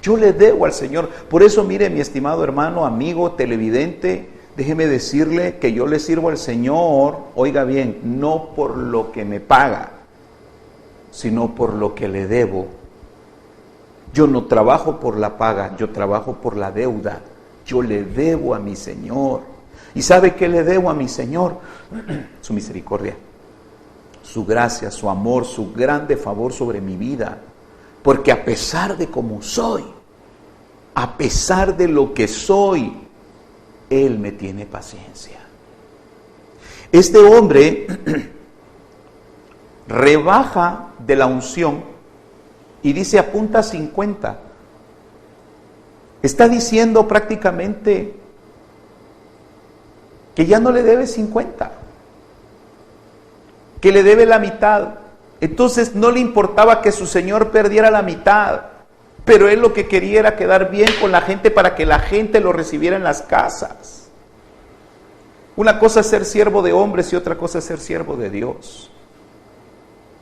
Yo le debo al Señor. Por eso, mire, mi estimado hermano, amigo, televidente, déjeme decirle que yo le sirvo al Señor, oiga bien, no por lo que me paga, sino por lo que le debo. Yo no trabajo por la paga, yo trabajo por la deuda. Yo le debo a mi Señor. ¿Y sabe qué le debo a mi Señor? Su misericordia, su gracia, su amor, su grande favor sobre mi vida. Porque a pesar de cómo soy, a pesar de lo que soy, Él me tiene paciencia. Este hombre rebaja de la unción y dice apunta 50. Está diciendo prácticamente que ya no le debe 50, que le debe la mitad. Entonces no le importaba que su señor perdiera la mitad, pero él lo que quería era quedar bien con la gente para que la gente lo recibiera en las casas. Una cosa es ser siervo de hombres y otra cosa es ser siervo de Dios.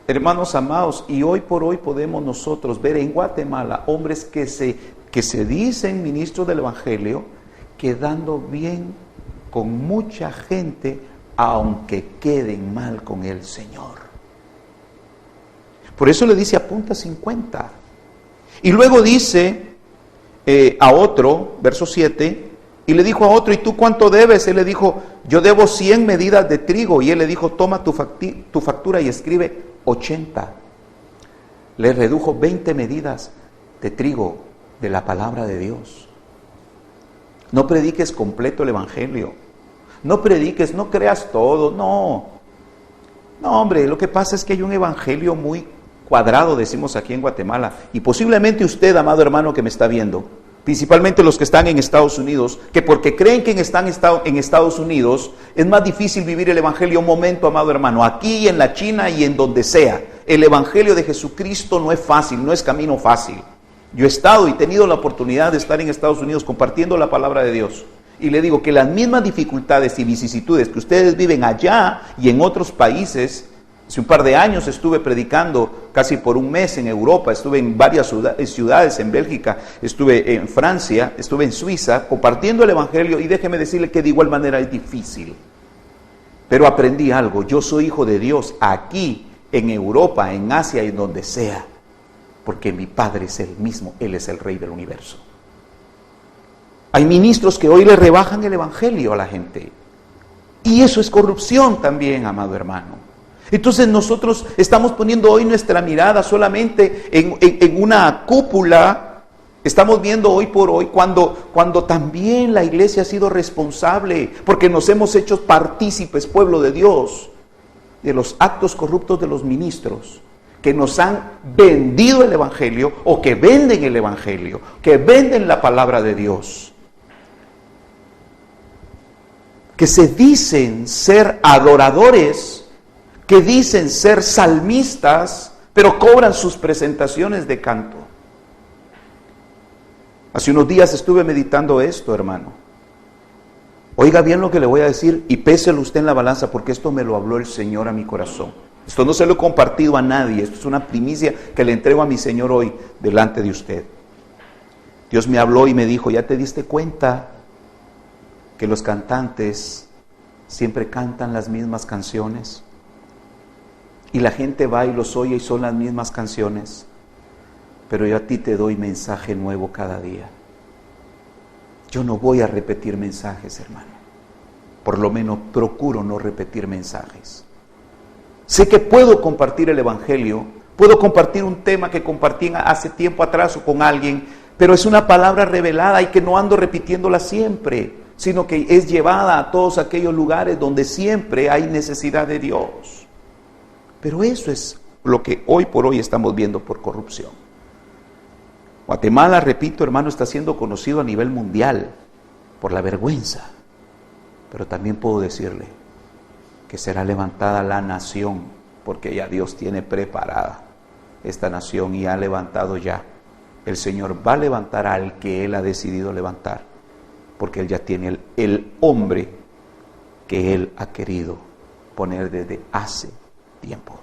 Hermanos amados, y hoy por hoy podemos nosotros ver en Guatemala hombres que se dicen ministros del Evangelio, quedando bien con mucha gente, aunque queden mal con el Señor. Por eso le dice apunta 50. Y luego dice a otro, verso 7, y le dijo a otro, ¿y tú cuánto debes? Él le dijo, yo debo 100 medidas de trigo. Y él le dijo, toma tu factura y escribe 80. Le redujo 20 medidas de trigo de la palabra de Dios. No prediques completo el Evangelio. No prediques, no creas todo, no. No, hombre, lo que pasa es que hay un Evangelio muy cuadrado, decimos aquí en Guatemala. Y posiblemente usted, amado hermano que me está viendo, principalmente los que están en Estados Unidos, que porque creen que están en Estados Unidos, es más difícil vivir el Evangelio. Un momento, amado hermano, aquí en la China y en donde sea, el Evangelio de Jesucristo no es fácil, no es camino fácil. Yo he estado y tenido la oportunidad de estar en Estados Unidos compartiendo la palabra de Dios. Y le digo que las mismas dificultades y vicisitudes que ustedes viven allá y en otros países, Hace un par de años estuve predicando casi por un mes en Europa, estuve en varias ciudades, en Bélgica, estuve en Francia, estuve en Suiza, compartiendo el Evangelio, y déjeme decirle que de igual manera es difícil. Pero aprendí algo: yo soy hijo de Dios aquí, en Europa, en Asia y donde sea, porque mi Padre es el mismo, Él es el Rey del universo. Hay ministros que hoy le rebajan el Evangelio a la gente, y eso es corrupción también, amado hermano. Entonces nosotros estamos poniendo hoy nuestra mirada solamente en una cúpula. Estamos viendo hoy por hoy cuando también la iglesia ha sido responsable, porque nos hemos hecho partícipes, pueblo de Dios, de los actos corruptos de los ministros que nos han vendido el Evangelio, o que venden el Evangelio, que venden la palabra de Dios, que se dicen ser adoradores, que dicen ser salmistas, pero cobran sus presentaciones de canto. Hace unos días estuve meditando esto, hermano. Oiga bien lo que le voy a decir y péselo usted en la balanza, porque esto me lo habló el Señor a mi corazón. Esto no se lo he compartido a nadie, esto es una primicia que le entrego a mi Señor hoy delante de usted. Dios me habló y me dijo: ¿ya te diste cuenta que los cantantes siempre cantan las mismas canciones? Y la gente va y los oye y son las mismas canciones. Pero yo a ti te doy mensaje nuevo cada día. Yo no voy a repetir mensajes, hermano. Por lo menos procuro no repetir mensajes. Sé que puedo compartir el Evangelio, puedo compartir un tema que compartí hace tiempo atrás o con alguien, pero es una palabra revelada y que no ando repitiéndola siempre, sino que es llevada a todos aquellos lugares donde siempre hay necesidad de Dios. Pero eso es lo que hoy por hoy estamos viendo por corrupción. Guatemala, repito, hermano, está siendo conocido a nivel mundial por la vergüenza. Pero también puedo decirle que será levantada la nación, porque ya Dios tiene preparada esta nación y ha levantado ya. El Señor va a levantar al que Él ha decidido levantar, porque Él ya tiene el hombre que Él ha querido poner desde hace tiempo.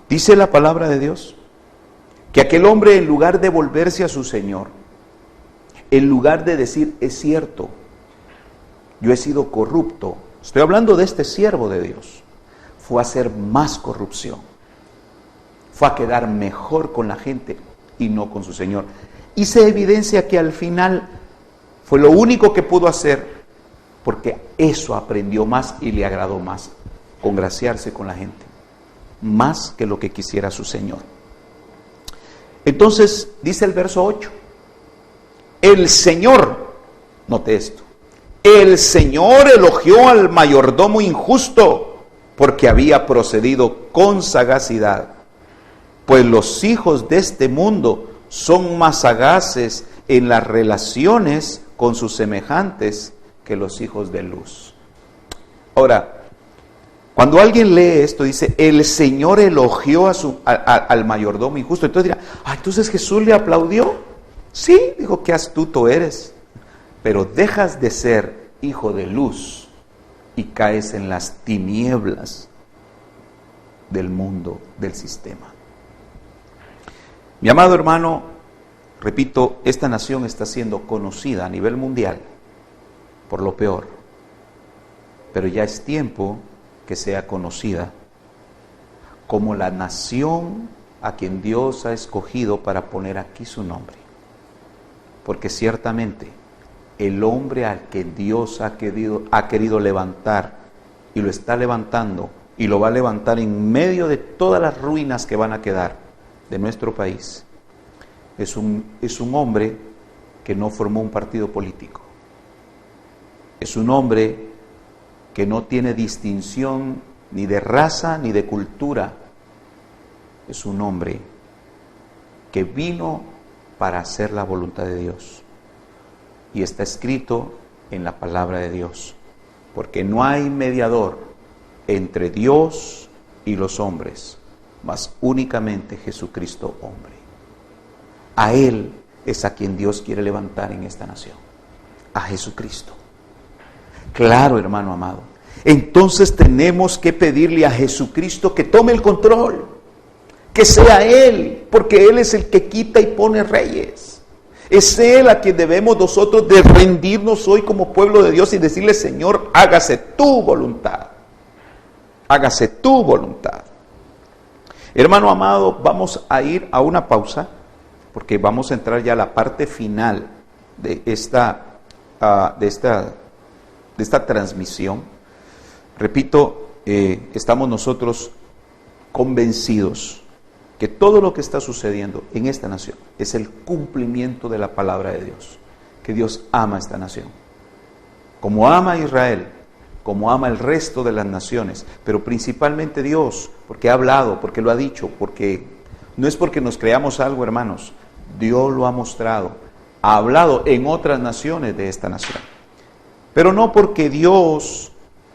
Dice la palabra de Dios que aquel hombre, en lugar de volverse a su Señor, en lugar de decir: es cierto, yo he sido corrupto, estoy hablando de este siervo de Dios, fue a hacer más corrupción, fue a quedar mejor con la gente y no con su Señor. Y se evidencia que al final fue lo único que pudo hacer, porque eso aprendió más y le agradó más, congraciarse con la gente, más que lo que quisiera su Señor. Entonces dice el verso 8, el Señor, note esto, el Señor elogió al mayordomo injusto porque había procedido con sagacidad, pues los hijos de este mundo son más sagaces en las relaciones con sus semejantes que los hijos de luz. Ahora, cuando alguien lee esto, dice, el Señor elogió al mayordomo injusto, entonces dirá, entonces Jesús le aplaudió. Sí, dijo, qué astuto eres, pero dejas de ser hijo de luz y caes en las tinieblas del mundo, del sistema. Mi amado hermano, repito, esta nación está siendo conocida a nivel mundial por lo peor, pero ya es tiempo que sea conocida como la nación a quien Dios ha escogido para poner aquí su nombre. Porque ciertamente el hombre al que Dios ha querido levantar, y lo está levantando, y lo va a levantar en medio de todas las ruinas que van a quedar de nuestro país, es un hombre que no formó un partido político. Es un hombre que no tiene distinción ni de raza ni de cultura. Es un hombre que vino para hacer la voluntad de Dios. Y está escrito en la palabra de Dios. Porque no hay mediador entre Dios y los hombres, mas únicamente Jesucristo hombre. A Él es a quien Dios quiere levantar en esta nación. A Jesucristo. Claro, hermano amado, entonces tenemos que pedirle a Jesucristo que tome el control, que sea Él, porque Él es el que quita y pone reyes. Es Él a quien debemos nosotros de rendirnos hoy como pueblo de Dios y decirle: Señor, hágase tu voluntad. Hágase tu voluntad. Hermano amado, vamos a ir a una pausa, porque vamos a entrar ya a la parte final de esta transmisión. Repito, estamos nosotros convencidos que todo lo que está sucediendo en esta nación es el cumplimiento de la palabra de Dios, que Dios ama a esta nación, como ama a Israel, como ama el resto de las naciones, pero principalmente Dios, porque ha hablado, porque lo ha dicho, porque no es porque nos creamos algo, hermanos, Dios lo ha mostrado, ha hablado en otras naciones de esta nación, pero no porque Dios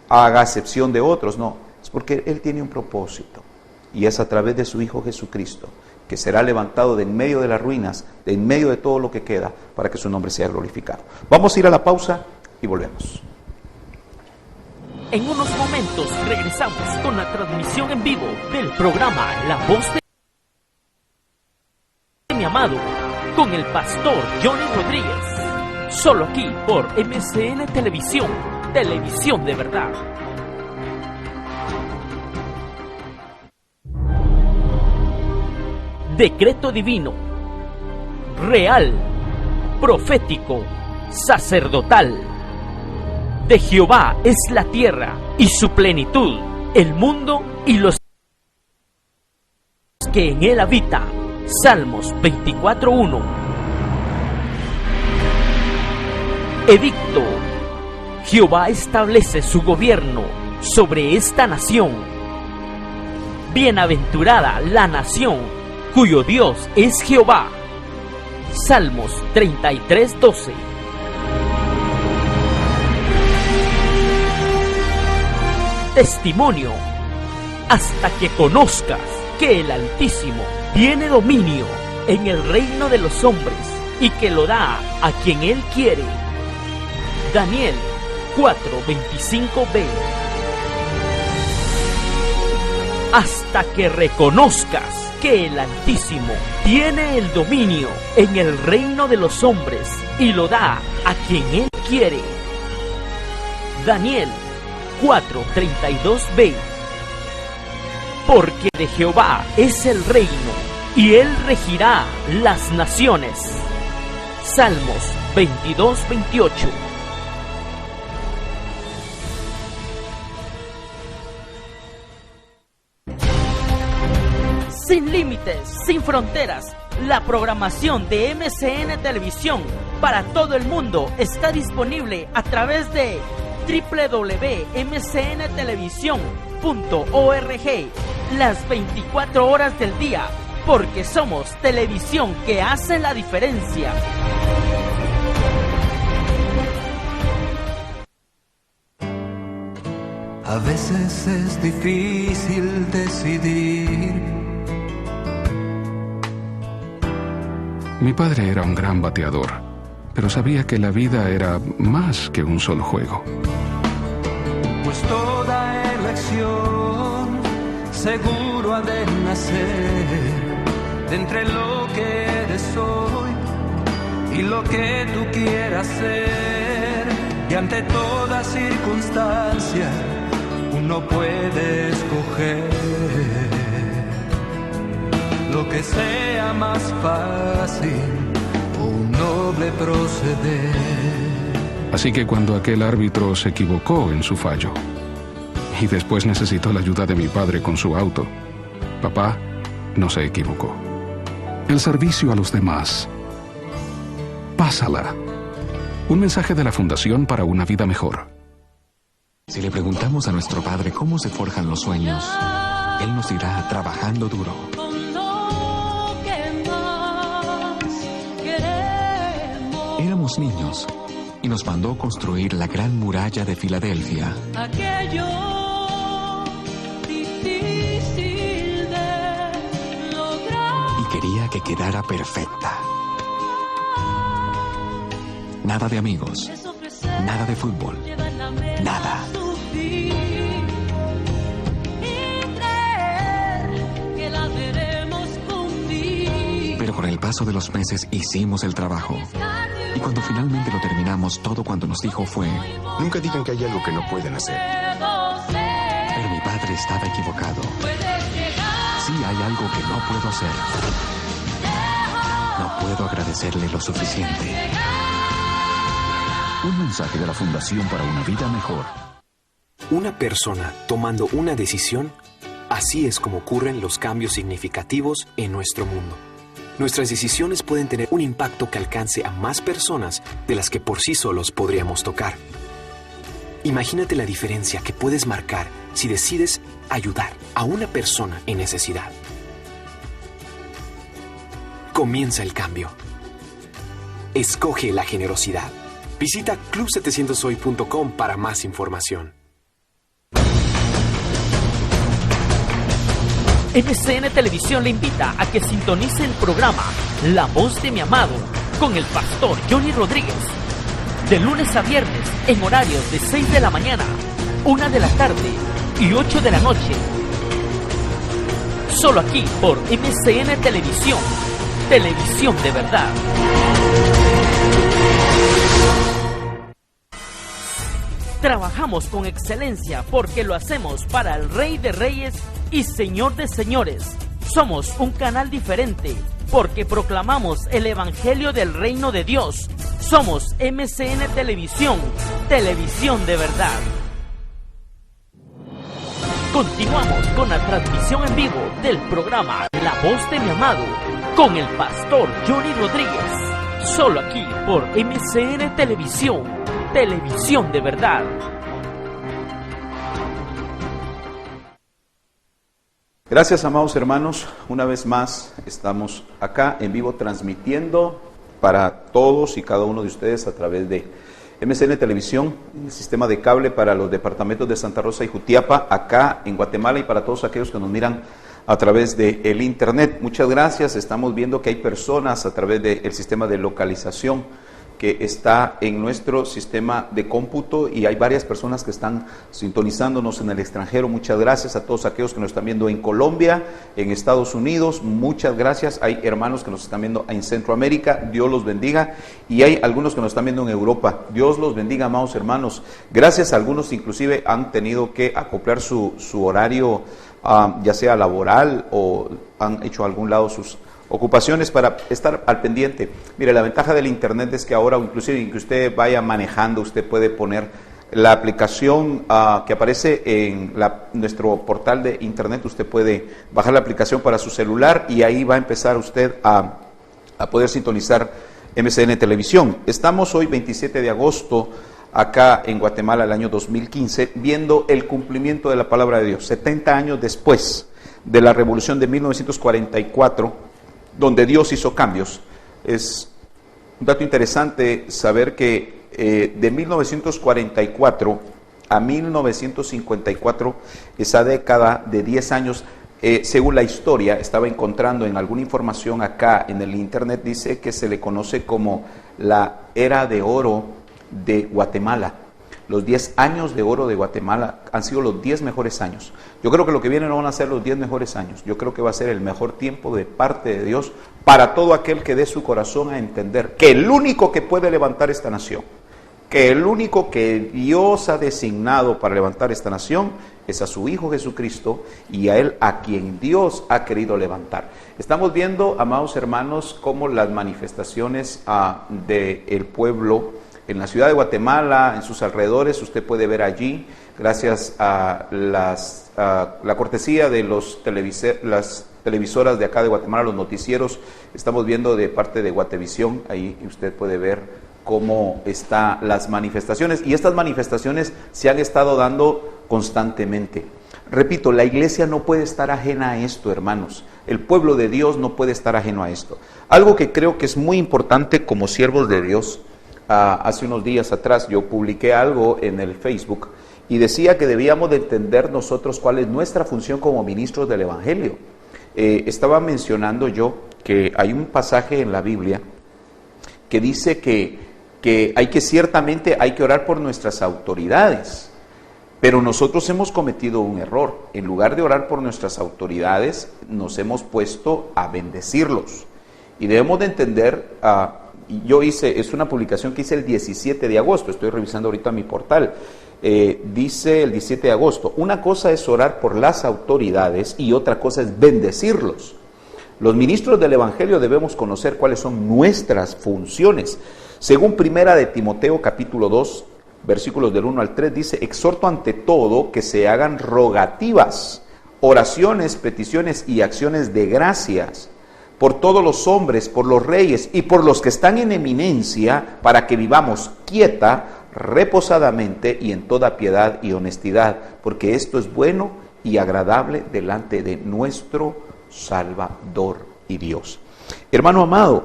haga excepción de otros, no, es porque Él tiene un propósito, y es a través de su Hijo Jesucristo, que será levantado de en medio de las ruinas, de en medio de todo lo que queda, para que su nombre sea glorificado. Vamos a ir a la pausa y volvemos. En unos momentos regresamos con la transmisión en vivo del programa La Voz de mi amado, con el pastor Johnny Rodríguez, solo aquí por MCN Televisión, televisión de verdad. Decreto divino, real, profético, sacerdotal. De Jehová es la tierra y su plenitud, el mundo y los que en él habitan. Salmos 24:1. Edicto. Jehová establece su gobierno sobre esta nación. Bienaventurada la nación cuyo Dios es Jehová. Salmos 33:12. Testimonio. Hasta que conozcas que el Altísimo tiene dominio en el reino de los hombres y que lo da a quien Él quiere. Daniel 4:25b. Hasta que reconozcas que el Altísimo tiene el dominio en el reino de los hombres y lo da a quien Él quiere. Daniel 4:32b. Porque de Jehová es el reino, y Él regirá las naciones. Salmos 22:28. Sin límites, sin fronteras, la programación de MCN Televisión para todo el mundo está disponible a través de www.mcntelevisión.org las 24 horas del día, porque somos televisión que hace la diferencia. A veces es difícil decidir. Mi padre era un gran bateador, pero sabía que la vida era más que un solo juego. Pues toda elección seguro ha de nacer de entre lo que eres hoy y lo que tú quieras ser. Y ante toda circunstancia uno puede escoger lo que sea más fácil o un noble proceder. Así que cuando aquel árbitro se equivocó en su fallo y después necesitó la ayuda de mi padre con su auto, papá no se equivocó. El servicio a los demás. Pásala. Un mensaje de la Fundación para una Vida Mejor. Si le preguntamos a nuestro Padre cómo se forjan los sueños, Él nos dirá trabajando duro. Éramos niños y nos mandó construir la gran muralla de Filadelfia. Aquello difícil de lograr. Y quería que quedara perfecta. Nada de amigos, nada de fútbol, nada. vivir y creer que la veremos cumplir. Pero con el paso de los meses hicimos el trabajo. Y cuando finalmente lo terminamos, todo cuanto nos dijo fue: nunca digan que hay algo que no pueden hacer. Pero mi padre estaba equivocado. Sí hay algo que no puedo hacer. No puedo agradecerle lo suficiente. Un mensaje de la Fundación para una Vida Mejor. Una persona tomando una decisión, así es como ocurren los cambios significativos en nuestro mundo. Nuestras decisiones pueden tener un impacto que alcance a más personas de las que por sí solos podríamos tocar. Imagínate la diferencia que puedes marcar si decides ayudar a una persona en necesidad. Comienza el cambio. Escoge la generosidad. Visita club700hoy.com para más información. MCN Televisión le invita a que sintonice el programa La Voz de mi Amado con el pastor Johnny Rodríguez. De lunes a viernes en horarios de 6 de la mañana, 1 de la tarde y 8 de la noche. Solo aquí por MCN Televisión. Televisión de verdad. Trabajamos con excelencia porque lo hacemos para el Rey de Reyes y Señor de Señores. Somos un canal diferente porque proclamamos el Evangelio del Reino de Dios. Somos MCN Televisión, televisión de verdad. Continuamos con la transmisión en vivo del programa La Voz de mi Amado con el pastor Johnny Rodríguez. Solo aquí por MCN Televisión, televisión de verdad. Gracias, amados hermanos. Una vez más estamos acá en vivo transmitiendo para todos y cada uno de ustedes a través de MCN Televisión, el sistema de cable para los departamentos de Santa Rosa y Jutiapa, acá en Guatemala, y para todos aquellos que nos miran a través del internet. Muchas gracias. Estamos viendo que hay personas a través del sistema de localización que está en nuestro sistema de cómputo, y hay varias personas que están sintonizándonos en el extranjero. Muchas gracias a todos aquellos que nos están viendo en Colombia, en Estados Unidos. Muchas gracias. Hay hermanos que nos están viendo en Centroamérica. Dios los bendiga. Y hay algunos que nos están viendo en Europa. Dios los bendiga, amados hermanos. Gracias. Algunos inclusive han tenido que acoplar su horario, ya sea laboral, o han hecho a algún lado sus ocupaciones para estar al pendiente. Mire, la ventaja del internet es que ahora, inclusive que usted vaya manejando, usted puede poner la aplicación que aparece en nuestro portal de internet. Usted puede bajar la aplicación para su celular y ahí va a empezar usted a poder sintonizar MCN Televisión. Estamos hoy 27 de agosto acá en Guatemala, el año 2015, viendo el cumplimiento de la palabra de Dios, 70 años después de la revolución de 1944, donde Dios hizo cambios. Es un dato interesante saber que de 1944 a 1954, esa década de 10 años, según la historia, estaba encontrando en alguna información acá en el internet, dice que se le conoce como la era de oro de Guatemala. Los 10 años de oro de Guatemala han sido los 10 mejores años. Yo creo que lo que viene no van a ser los 10 mejores años. Yo creo que va a ser el mejor tiempo de parte de Dios para todo aquel que dé su corazón a entender que el único que puede levantar esta nación, que el único que Dios ha designado para levantar esta nación es a su Hijo Jesucristo, y a Él a quien Dios ha querido levantar. Estamos viendo, amados hermanos, cómo las manifestaciones del pueblo en la ciudad de Guatemala, en sus alrededores, usted puede ver allí, gracias a la cortesía de las televisoras de acá de Guatemala, los noticieros, estamos viendo de parte de Guatevisión, ahí usted puede ver cómo están las manifestaciones, y estas manifestaciones se han estado dando constantemente. Repito, la iglesia no puede estar ajena a esto, hermanos. El pueblo de Dios no puede estar ajeno a esto. Algo que creo que es muy importante como siervos de Dios. Hace unos días atrás yo publiqué algo en el Facebook y decía que debíamos de entender nosotros cuál es nuestra función como ministros del Evangelio. Estaba mencionando yo que hay un pasaje en la Biblia que dice que ciertamente hay que orar por nuestras autoridades. Pero nosotros hemos cometido un error. En lugar de orar por nuestras autoridades, nos hemos puesto a bendecirlos. Y debemos de entender, es una publicación que hice el 17 de agosto, estoy revisando ahorita mi portal, dice el 17 de agosto, una cosa es orar por las autoridades y otra cosa es bendecirlos. Los ministros del Evangelio debemos conocer cuáles son nuestras funciones. Según Primera de Timoteo capítulo 2, versículos del 1 al 3, dice, exhorto ante todo que se hagan rogativas, oraciones, peticiones y acciones de gracias por todos los hombres, por los reyes y por los que están en eminencia, para que vivamos quieta, reposadamente y en toda piedad y honestidad, porque esto es bueno y agradable delante de nuestro Salvador y Dios. Hermano amado,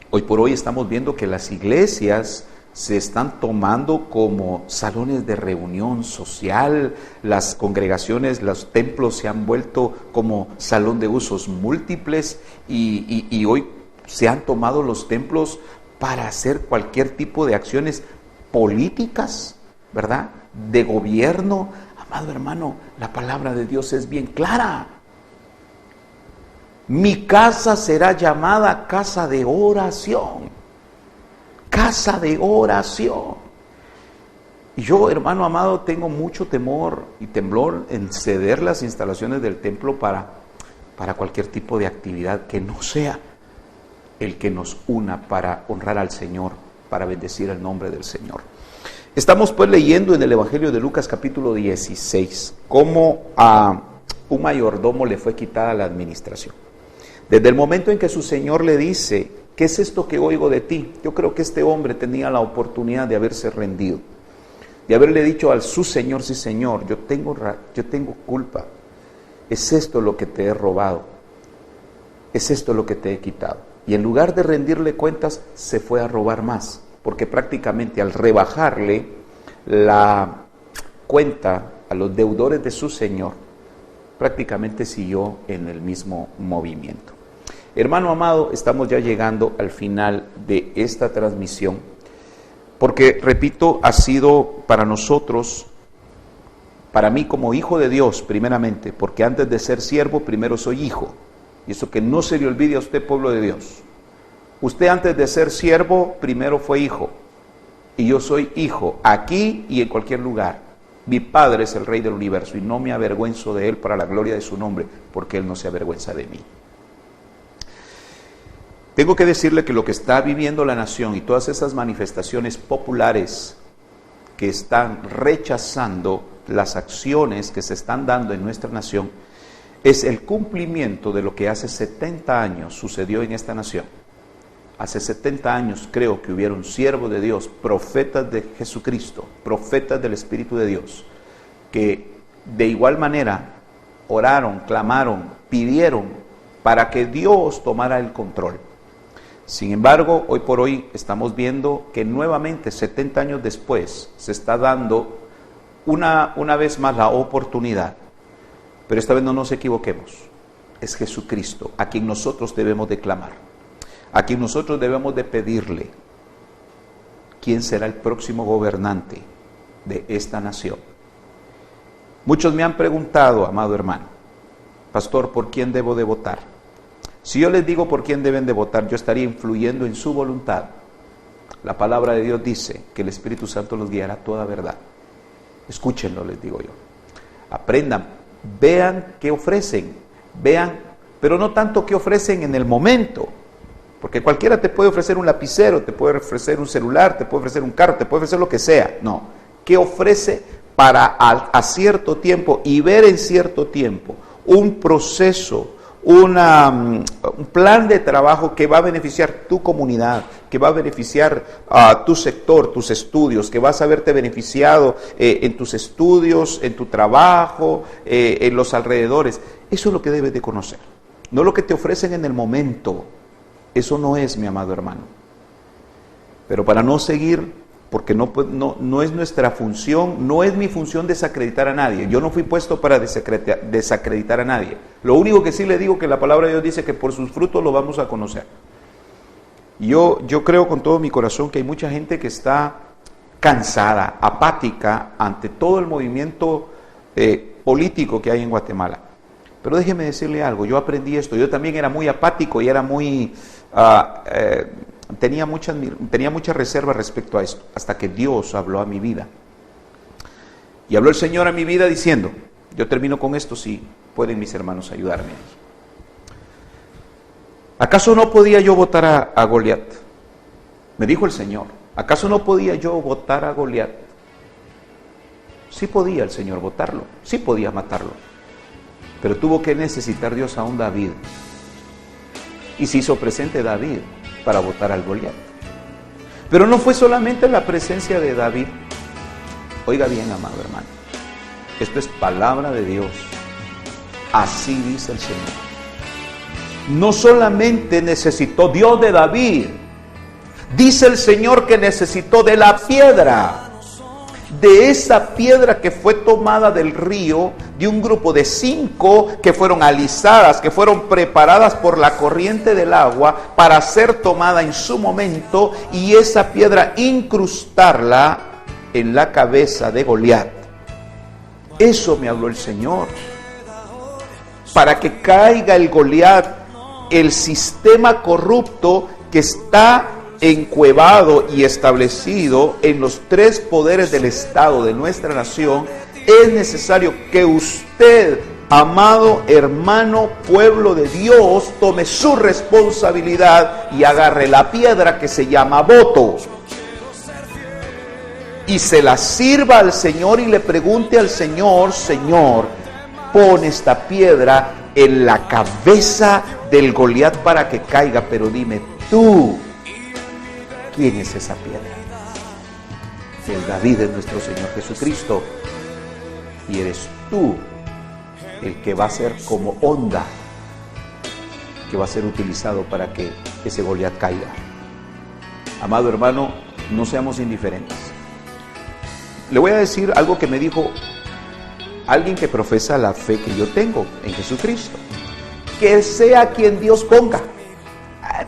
hoy por hoy estamos viendo que las iglesias se están tomando como salones de reunión social, las congregaciones, los templos se han vuelto como salón de usos múltiples y hoy se han tomado los templos para hacer cualquier tipo de acciones políticas, ¿verdad? De gobierno. Amado hermano, la palabra de Dios es bien clara. Mi casa será llamada casa de oración. Casa de oración. Y yo, hermano amado, tengo mucho temor y temblor en ceder las instalaciones del templo para cualquier tipo de actividad que no sea el que nos una para honrar al Señor, para bendecir el nombre del Señor. Estamos pues leyendo en el Evangelio de Lucas capítulo 16 cómo a un mayordomo le fue quitada la administración. Desde el momento en que su señor le dice, ¿qué es esto que oigo de ti? Yo creo que este hombre tenía la oportunidad de haberse rendido, de haberle dicho al su señor, sí señor, yo tengo culpa, es esto lo que te he robado, es esto lo que te he quitado. Y en lugar de rendirle cuentas, se fue a robar más, porque prácticamente al rebajarle la cuenta a los deudores de su señor, prácticamente siguió en el mismo movimiento. Hermano amado, estamos ya llegando al final de esta transmisión, porque, repito, ha sido para nosotros, para mí como hijo de Dios, primeramente, porque antes de ser siervo, primero soy hijo, y eso que no se le olvide a usted, pueblo de Dios. Usted antes de ser siervo, primero fue hijo, y yo soy hijo, aquí y en cualquier lugar. Mi Padre es el Rey del universo, y no me avergüenzo de Él para la gloria de su nombre, porque Él no se avergüenza de mí. Tengo que decirle que lo que está viviendo la nación y todas esas manifestaciones populares que están rechazando las acciones que se están dando en nuestra nación es el cumplimiento de lo que hace 70 años sucedió en esta nación. Hace 70 años creo que hubieron siervos de Dios, profetas de Jesucristo, profetas del Espíritu de Dios, que de igual manera oraron, clamaron, pidieron para que Dios tomara el control. Sin embargo, hoy por hoy estamos viendo que nuevamente, 70 años después, se está dando una vez más la oportunidad. Pero esta vez no nos equivoquemos. Es Jesucristo a quien nosotros debemos de clamar, a quien nosotros debemos de pedirle quién será el próximo gobernante de esta nación. Muchos me han preguntado, amado hermano, pastor, ¿por quién debo de votar? Si yo les digo por quién deben de votar, yo estaría influyendo en su voluntad. La palabra de Dios dice que el Espíritu Santo los guiará a toda verdad. Escúchenlo, les digo yo. Aprendan, vean qué ofrecen, vean, pero no tanto qué ofrecen en el momento, porque cualquiera te puede ofrecer un lapicero, te puede ofrecer un celular, te puede ofrecer un carro, te puede ofrecer lo que sea. No, ¿qué ofrece para a cierto tiempo y ver en cierto tiempo un proceso, un plan de trabajo que va a beneficiar tu comunidad, que va a beneficiar a tu sector, tus estudios, que vas a verte beneficiado en tus estudios, en tu trabajo, en los alrededores? Eso es lo que debes de conocer, no lo que te ofrecen en el momento. Eso no es, mi amado hermano. Pero para no seguir, porque no es nuestra función, no es mi función desacreditar a nadie. Yo no fui puesto para desacreditar a nadie. Lo único que sí le digo que la palabra de Dios dice que por sus frutos lo vamos a conocer. Yo creo con todo mi corazón que hay mucha gente que está cansada, apática ante todo el movimiento político que hay en Guatemala. Pero déjeme decirle algo, yo aprendí esto, yo también era muy apático y era muy, tenía mucha reserva respecto a esto, hasta que Dios habló a mi vida. Y habló el Señor a mi vida diciendo, yo termino con esto, si pueden mis hermanos ayudarme. ¿Acaso no podía yo votar a Goliat? Me dijo el Señor, ¿acaso no podía yo votar a Goliat? Sí podía el Señor votarlo, sí podía matarlo, pero tuvo que necesitar Dios a un David. Y se hizo presente David para votar al Goliat. Pero no fue solamente la presencia de David. Oiga bien, amado hermano, esto es palabra de Dios. Así dice el Señor. No solamente necesitó Dios de David, dice el Señor que necesitó de la piedra, de esa piedra que fue tomada del río, de un grupo de 5 que fueron alisadas, que fueron preparadas por la corriente del agua para ser tomada en su momento, y esa piedra incrustarla en la cabeza de Goliat. Eso me habló el Señor. Para que caiga el Goliat, el sistema corrupto que está encuevado y establecido en los 3 poderes del Estado de nuestra nación, es necesario que usted, amado hermano, pueblo de Dios, tome su responsabilidad y agarre la piedra que se llama voto. Y se la sirva al Señor y le pregunte al Señor, Señor, pon esta piedra en la cabeza del Goliat para que caiga, pero dime tú, ¿quién es esa piedra? El David es nuestro Señor Jesucristo, y eres tú el que va a ser como onda, que va a ser utilizado para que ese Goliat caiga. Amado hermano, no seamos indiferentes. Le voy a decir algo que me dijo alguien que profesa la fe que yo tengo en Jesucristo. Que sea quien Dios ponga.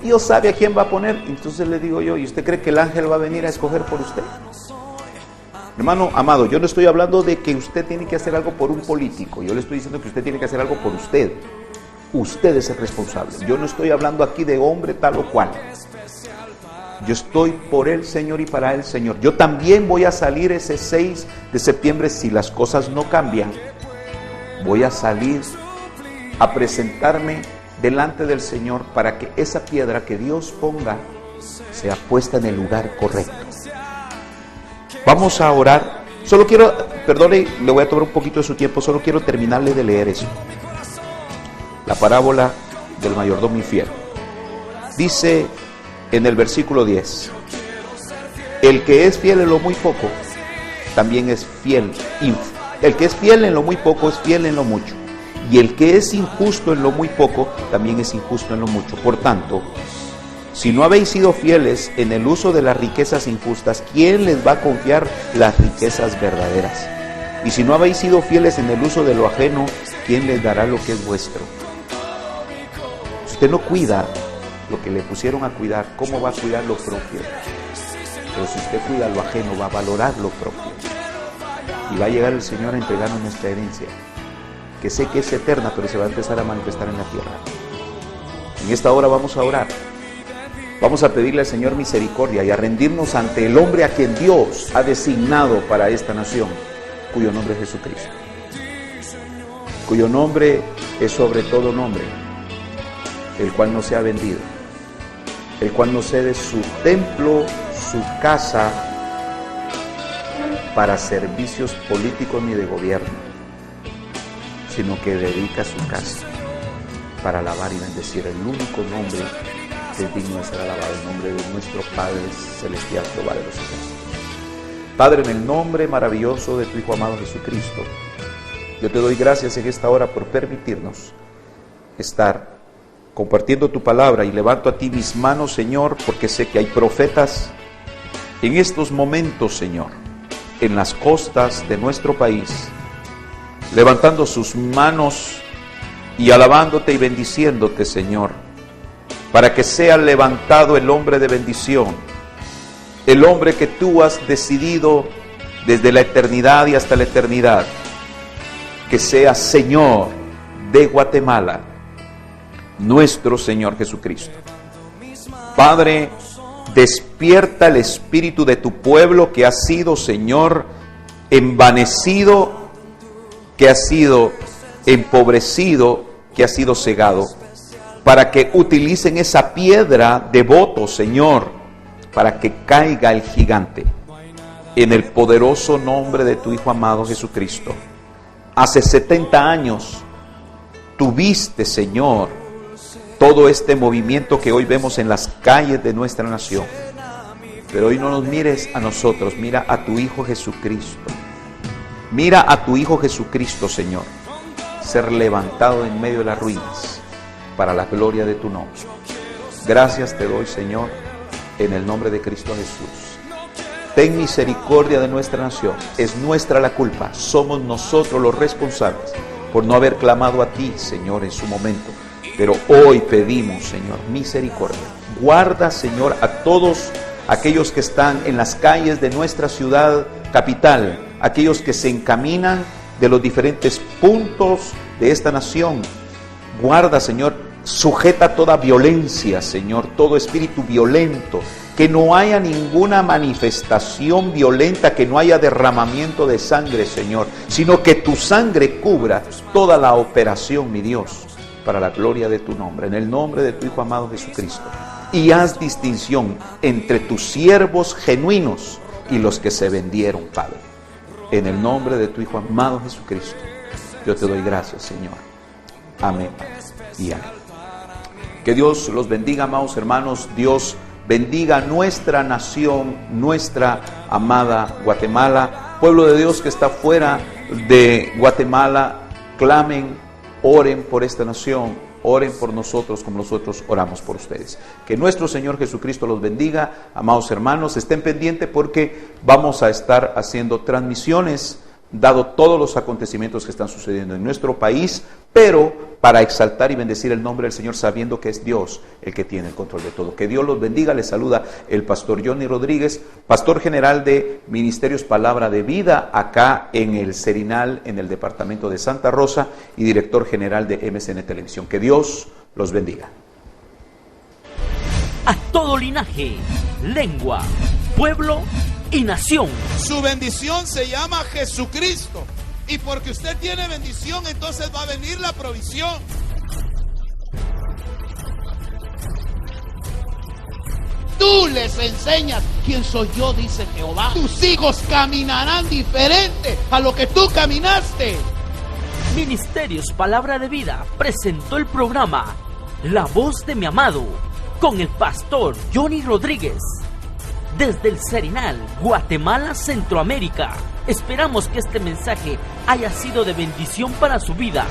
Dios sabe a quién va a poner. Entonces le digo yo, ¿y usted cree que el ángel va a venir a escoger por usted? Hermano amado, yo no estoy hablando de que usted tiene que hacer algo por un político. Yo le estoy diciendo que usted tiene que hacer algo por usted. Usted es el responsable. Yo no estoy hablando aquí de hombre tal o cual. Yo estoy por el Señor y para el Señor. Yo también voy a salir ese 6 de septiembre si las cosas no cambian. Voy a salir a presentarme delante del Señor para que esa piedra que Dios ponga sea puesta en el lugar correcto. Vamos a orar. Solo quiero, perdone, le voy a tomar un poquito de su tiempo, solo quiero terminarle de leer eso. La parábola del mayordomo infiel. Dice en el versículo 10, el que es fiel en lo muy poco, también es fiel. El que es fiel en lo muy poco, es fiel en lo mucho. Y el que es injusto en lo muy poco, también es injusto en lo mucho. Por tanto, si no habéis sido fieles en el uso de las riquezas injustas, ¿quién les va a confiar las riquezas verdaderas? Y si no habéis sido fieles en el uso de lo ajeno, ¿quién les dará lo que es vuestro? Si usted no cuida lo que le pusieron a cuidar, ¿cómo va a cuidar lo propio? Pero si usted cuida lo ajeno, va a valorar lo propio. Y va a llegar el Señor a entregarnos nuestra herencia, que sé que es eterna, pero se va a empezar a manifestar en la tierra. En esta hora vamos a orar. Vamos a pedirle al Señor misericordia y a rendirnos ante el hombre a quien Dios ha designado para esta nación, cuyo nombre es Jesucristo. Cuyo nombre es sobre todo nombre, el cual no se ha vendido, el cual no cede su templo, su casa, para servicios políticos ni de gobierno, sino que dedica su casa para alabar y bendecir el único nombre que es digno de ser alabado, el nombre de nuestro Padre Celestial, Jehová de los ejércitos. Padre, en el nombre maravilloso de tu Hijo amado Jesucristo, yo te doy gracias en esta hora por permitirnos estar compartiendo tu palabra, y levanto a ti mis manos, Señor, porque sé que hay profetas en estos momentos, Señor, en las costas de nuestro país, levantando sus manos y alabándote y bendiciéndote, Señor, para que sea levantado el hombre de bendición, el hombre que tú has decidido desde la eternidad y hasta la eternidad, que sea Señor de Guatemala, nuestro Señor Jesucristo. Padre, despierta el espíritu de tu pueblo que ha sido, Señor, envanecido, que ha sido empobrecido, que ha sido cegado, para que utilicen esa piedra de voto, Señor, para que caiga el gigante. En el poderoso nombre de tu Hijo amado Jesucristo. Hace 70 años tuviste, Señor, todo este movimiento que hoy vemos en las calles de nuestra nación. Pero hoy no nos mires a nosotros, mira a tu Hijo Jesucristo. Mira a tu Hijo Jesucristo, Señor, ser levantado en medio de las ruinas para la gloria de tu nombre. Gracias te doy, Señor, en el nombre de Cristo Jesús. Ten misericordia de nuestra nación. Es nuestra la culpa. Somos nosotros los responsables por no haber clamado a ti, Señor, en su momento. Pero hoy pedimos, Señor, misericordia. Guarda, Señor, a todos aquellos que están en las calles de nuestra ciudad capital, aquellos que se encaminan de los diferentes puntos de esta nación. Guarda, Señor, sujeta toda violencia, Señor, todo espíritu violento, que no haya ninguna manifestación violenta, que no haya derramamiento de sangre, Señor, sino que tu sangre cubra toda la operación, mi Dios, para la gloria de tu nombre, en el nombre de tu Hijo amado Jesucristo. Y haz distinción entre tus siervos genuinos y los que se vendieron, Padre. En el nombre de tu Hijo amado Jesucristo, yo te doy gracias, Señor. Amén y amén. Que Dios los bendiga, amados hermanos. Dios bendiga nuestra nación, nuestra amada Guatemala. Pueblo de Dios que está fuera de Guatemala, clamen, oren por esta nación, oren por nosotros como nosotros oramos por ustedes. Que nuestro Señor Jesucristo los bendiga, amados hermanos. Estén pendientes porque vamos a estar haciendo transmisiones, dado todos los acontecimientos que están sucediendo en nuestro país, pero para exaltar y bendecir el nombre del Señor, sabiendo que es Dios el que tiene el control de todo. Que Dios los bendiga. Les saluda el pastor Johnny Rodríguez, pastor general de Ministerios Palabra de Vida, acá en el Serinal, en el departamento de Santa Rosa, y director general de MCN Televisión. Que Dios los bendiga. A todo linaje, lengua, pueblo y nación. Su bendición se llama Jesucristo. Y porque usted tiene bendición, entonces va a venir la provisión. Tú les enseñas quién soy yo, dice Jehová. Tus hijos caminarán diferente a lo que tú caminaste. Ministerios Palabra de Vida presentó el programa La Voz de mi Amado con el pastor Johnny Rodríguez. Desde el Serinal, Guatemala, Centroamérica. Esperamos que este mensaje haya sido de bendición para su vida.